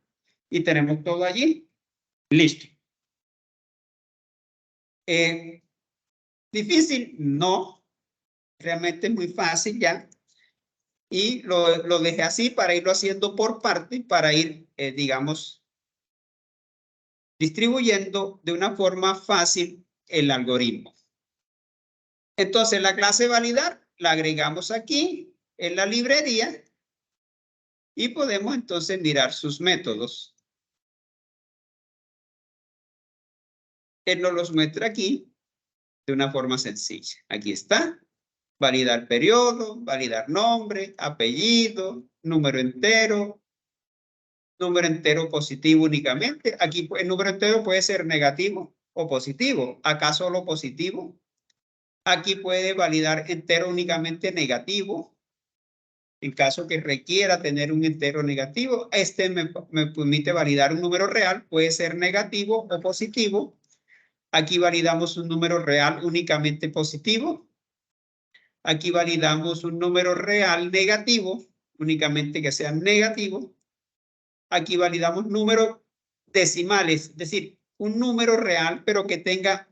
y tenemos todo allí listo. ¿Difícil? No. Realmente es muy fácil ya. Y lo dejé así para irlo haciendo por parte, para ir, digamos, distribuyendo de una forma fácil el algoritmo. Entonces, la clase validar la agregamos aquí en la librería y podemos entonces mirar sus métodos. Él nos los muestra aquí de una forma sencilla. Aquí está. Validar periodo, validar nombre, apellido, número entero positivo únicamente. Aquí el número entero puede ser negativo o positivo. Acá solo positivo. Aquí puede validar entero únicamente negativo. En caso que requiera tener un entero negativo, este me permite validar un número real. Puede ser negativo o positivo. Aquí validamos un número real únicamente positivo. Aquí validamos un número real negativo, únicamente que sea negativo. Aquí validamos números decimales, es decir, un número real, pero que tenga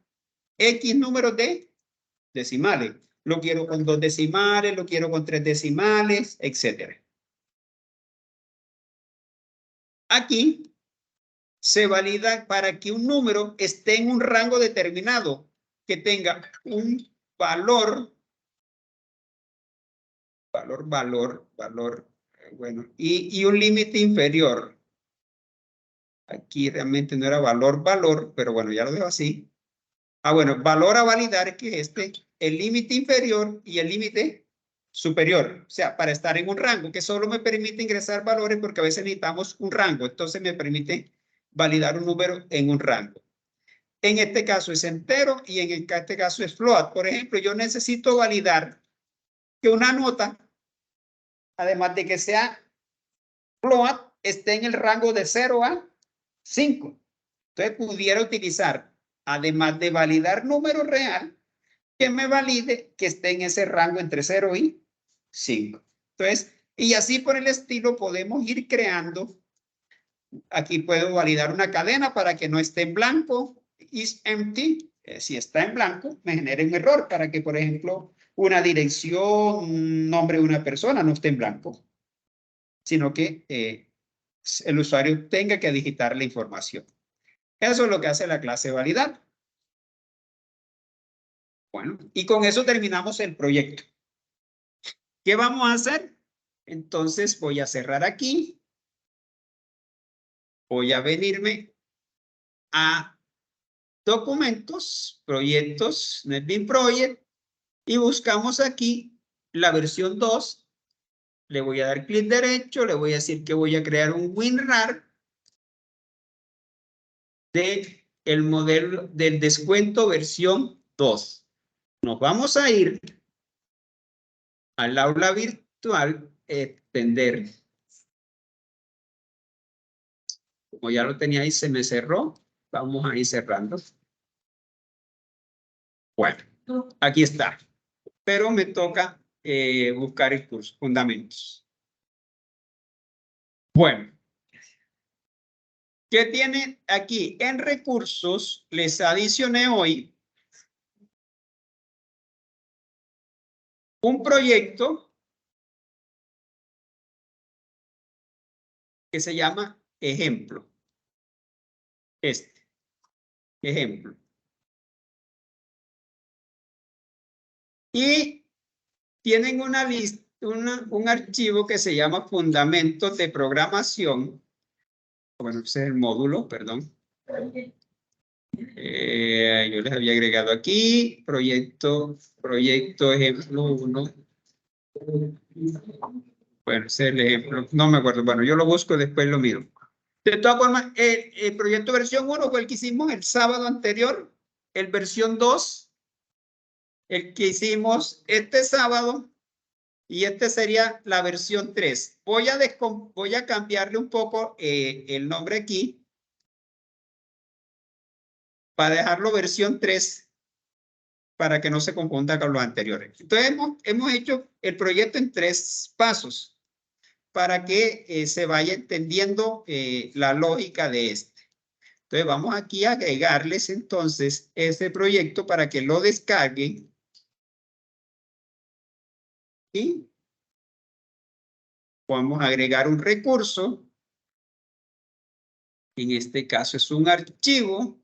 X números de decimales. Lo quiero con 2 decimales, lo quiero con 3 decimales, etc. Aquí se valida para que un número esté en un rango determinado, que tenga un valor, bueno, y un límite inferior. Aquí realmente no era valor, pero bueno, ya lo dejo así. Bueno, valor a validar que el límite inferior y el límite superior. O sea, para estar en un rango, que solo me permite ingresar valores porque a veces necesitamos un rango. Entonces me permite validar un número en un rango. En este caso es entero y en este caso es float. Por ejemplo, yo necesito validar que una nota, además de que sea float, esté en el rango de 0 a 5. Entonces pudiera utilizar, además de validar número real, que me valide que esté en ese rango entre 0 y 5. Entonces, y así por el estilo podemos ir creando. Aquí puedo validar una cadena para que no esté en blanco. Is empty. Si está en blanco, me genera un error para que, por ejemplo, una dirección, un nombre de una persona no esté en blanco, sino que el usuario tenga que digitar la información. Eso es lo que hace la clase validar. Bueno, y con eso terminamos el proyecto. ¿Qué vamos a hacer? Entonces voy a cerrar aquí. Voy a venirme a documentos, proyectos, NetBeans Project, y buscamos aquí la versión 2. Le voy a dar clic derecho, le voy a decir que voy a crear un WinRAR de el modelo del descuento versión 2. Nos vamos a ir al aula virtual, extender. Como ya lo tenía ahí, se me cerró. Vamos a ir cerrando. Bueno, aquí está. Pero me toca buscar el curso, fundamentos. Bueno. ¿Qué tiene aquí? En recursos les adicioné hoy un proyecto que se llama ejemplo. Ejemplo. Y tienen una lista, un archivo que se llama fundamentos de programación. Bueno, ese es el módulo, perdón. Yo les había agregado aquí proyecto ejemplo 1. Bueno, ese es el ejemplo. No me acuerdo. Bueno, yo lo busco, después lo miro. De todas formas, el proyecto versión 1 fue el que hicimos el sábado anterior. El versión 2, el que hicimos este sábado. Y esta sería la versión 3. Voy a cambiarle un poco el nombre aquí para dejarlo versión 3 para que no se confunda con los anteriores. Entonces hemos hecho el proyecto en 3 pasos para que se vaya entendiendo la lógica de este. Entonces vamos aquí a agregarles entonces este proyecto para que lo descarguen. Y vamos a agregar un recurso. En este caso es un archivo.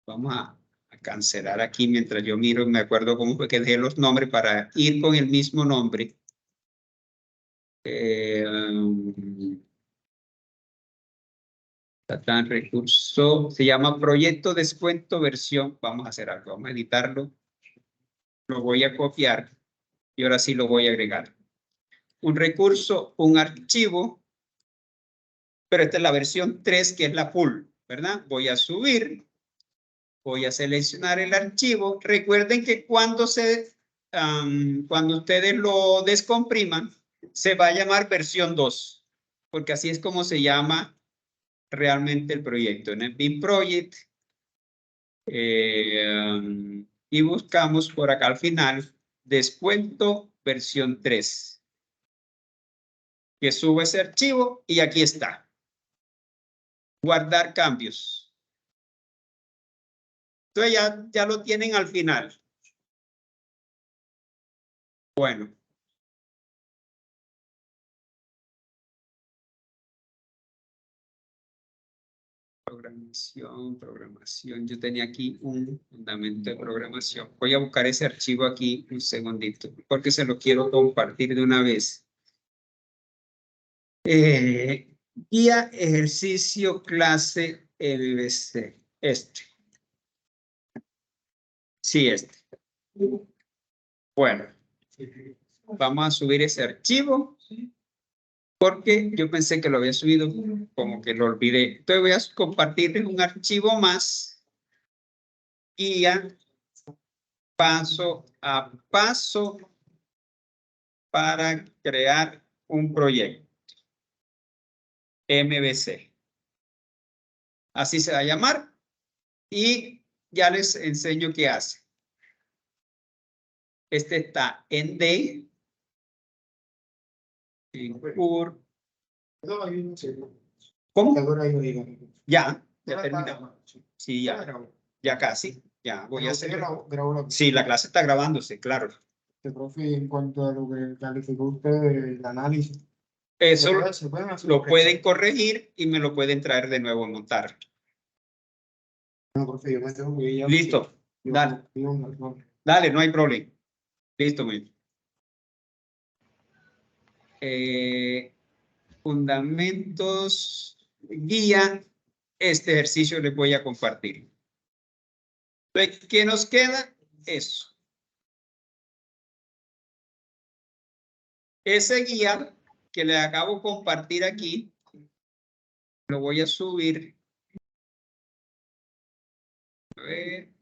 Vamos a cancelar aquí mientras yo miro y me acuerdo cómo fue que dejé los nombres para ir con el mismo nombre. Tan recurso, se llama proyecto descuento versión. Vamos a hacer algo, vamos a editarlo. Lo voy a copiar y ahora sí lo voy a agregar. Un recurso, un archivo, pero esta es la versión 3 que es la full, ¿verdad? Voy a subir, voy a seleccionar el archivo. Recuerden que cuando ustedes lo descompriman, se va a llamar versión 2, porque así es como se llama realmente el proyecto. En el BIM Project, y buscamos por acá al final, descuento versión 3. Que subo ese archivo y aquí está. Guardar cambios. Entonces ya lo tienen al final. Bueno. Programación. Yo tenía aquí un fundamento de programación. Voy a buscar ese archivo aquí un segundito, porque se lo quiero compartir de una vez. Guía ejercicio clase MVC. Este. Sí, este. Bueno. Vamos a subir ese archivo. Porque yo pensé que lo había subido, como que lo olvidé. Entonces voy a compartirles un archivo más. Guía paso a paso para crear un proyecto. MVC. Así se va a llamar. Y ya les enseño qué hace. Este está en D. En CUR. ¿Cómo? Ya terminamos. Sí, ya casi. Ya voy a hacer. Sí, la clase está grabándose, claro. Profe, en cuanto a lo que calificó usted, el análisis. Eso lo pueden corregir y me lo pueden traer de nuevo a montar. No, profe, yo me tengo que ir ya. Listo. Dale. Dale, no hay problema. Listo, muy bien. Fundamentos, guía. Este ejercicio les voy a compartir. Entonces, ¿qué nos queda? Eso. Ese guía que le acabo de compartir aquí, lo voy a subir. A ver.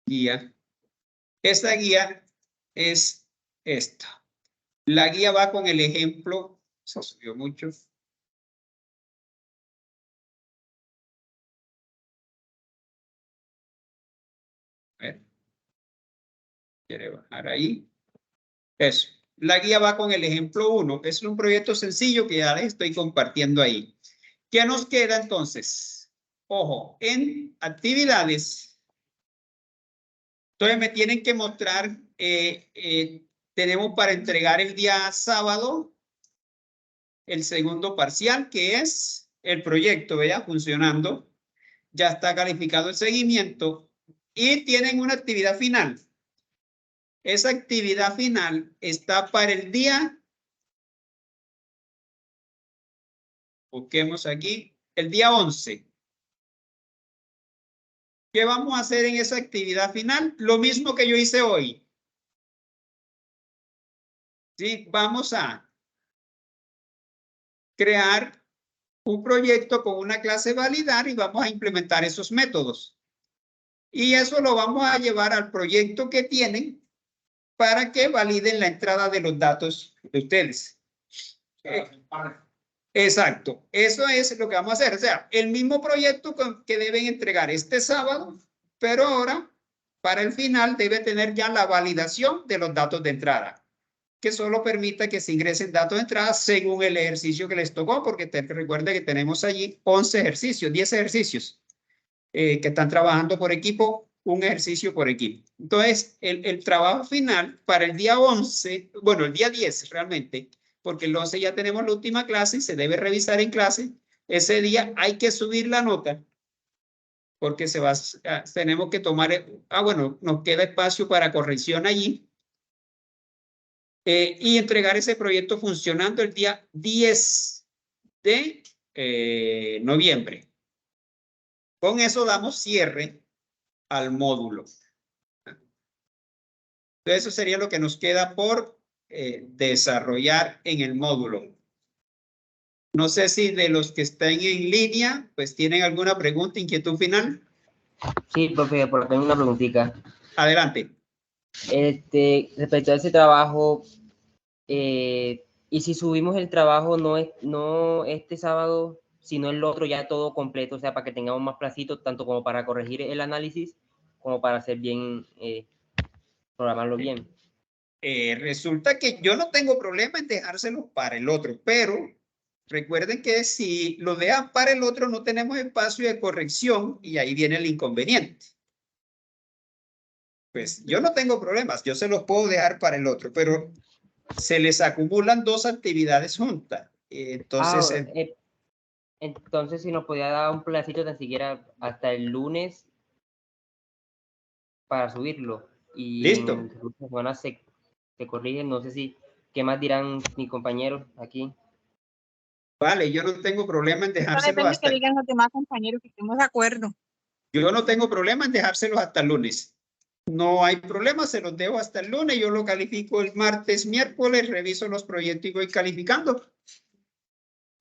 Guía. Esta guía es esta. La guía va con el ejemplo. Se subió mucho. A ver. Quiere bajar ahí. Eso. La guía va con el ejemplo 1. Es un proyecto sencillo que ya les estoy compartiendo ahí. ¿Qué nos queda entonces? Ojo, en actividades. Entonces me tienen que mostrar, tenemos para entregar el día sábado el segundo parcial, que es el proyecto, ¿verdad? Funcionando. Ya está calificado el seguimiento y tienen una actividad final. Esa actividad final está para el día, busquemos aquí, el día 11. ¿Qué vamos a hacer en esa actividad final? Lo mismo que yo hice hoy. Sí, vamos a crear un proyecto con una clase validar y vamos a implementar esos métodos. Y eso lo vamos a llevar al proyecto que tienen para que validen la entrada de los datos de ustedes. Exacto, eso es lo que vamos a hacer. O sea, el mismo proyecto que deben entregar este sábado, pero ahora, para el final, debe tener ya la validación de los datos de entrada, que solo permita que se ingresen datos de entrada según el ejercicio que les tocó, porque recuerden que tenemos allí 11 ejercicios, 10 ejercicios que están trabajando por equipo, un ejercicio por equipo. Entonces, el trabajo final para el día 11, bueno, el día 10 realmente, porque el 11 ya tenemos la última clase y se debe revisar en clase. Ese día hay que subir la nota porque tenemos que tomar, bueno, nos queda espacio para corrección allí y entregar ese proyecto funcionando el día 10 de noviembre. Con eso damos cierre al módulo. Entonces, eso sería lo que nos queda por desarrollar en el módulo. No sé si de los que están en línea, pues tienen alguna pregunta, inquietud final. Sí, profe, por acá hay una preguntita. Adelante. Respecto a ese trabajo, y si subimos el trabajo no este sábado, sino el otro ya todo completo, o sea, para que tengamos más placitos, tanto como para corregir el análisis, como para hacer bien, programarlo bien. Resulta que yo no tengo problema en dejárselo para el otro, pero recuerden que si lo dejan para el otro no tenemos espacio de corrección y ahí viene el inconveniente. Pues yo no tengo problemas, yo se los puedo dejar para el otro, pero se les acumulan dos actividades juntas. Entonces, Entonces, si nos podía dar un placito tan siquiera hasta el lunes para subirlo. Y listo. en las semanas se corrigen, no sé si, ¿qué más dirán mis compañeros aquí? Vale, yo no tengo problema en dejárselo hasta... que digan los demás compañeros que estemos de acuerdo. Yo no tengo problema en dejárselos hasta el lunes. No hay problema, se los dejo hasta el lunes. Yo lo califico el martes, miércoles, reviso los proyectos y voy calificando.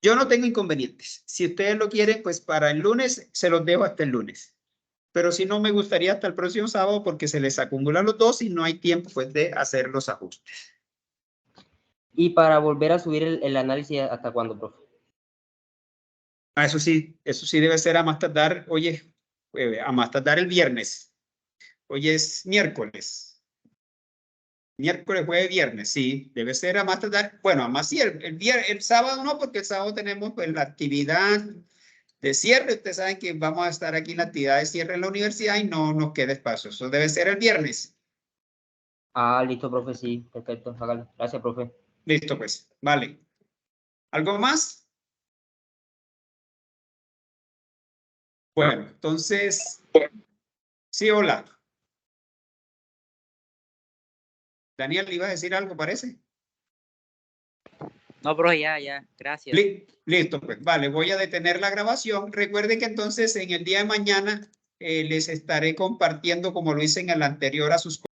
Yo no tengo inconvenientes. Si ustedes lo quieren, pues para el lunes se los dejo hasta el lunes. Pero si no, me gustaría hasta el próximo sábado porque se les acumulan los dos y no hay tiempo pues de hacer los ajustes. Y para volver a subir el análisis, ¿hasta cuándo, profe? Eso sí debe ser a más tardar, oye, a más tardar el viernes. Hoy es miércoles. Miércoles, jueves, viernes, sí, debe ser a más tardar. Bueno, a más sí, el sábado no, porque el sábado tenemos pues la actividad de cierre. Ustedes saben que vamos a estar aquí en la actividad de cierre en la universidad y no nos queda espacio. Eso debe ser el viernes. Ah, listo, profe, sí, perfecto, hágalo. Gracias, profe. Listo, pues, vale. ¿Algo más? Bueno, entonces, sí, hola. Daniel, ¿iba a decir algo, parece? No, profe, ya, gracias. Listo, pues, vale, voy a detener la grabación. Recuerden que entonces en el día de mañana les estaré compartiendo, como lo hice en el anterior, a sus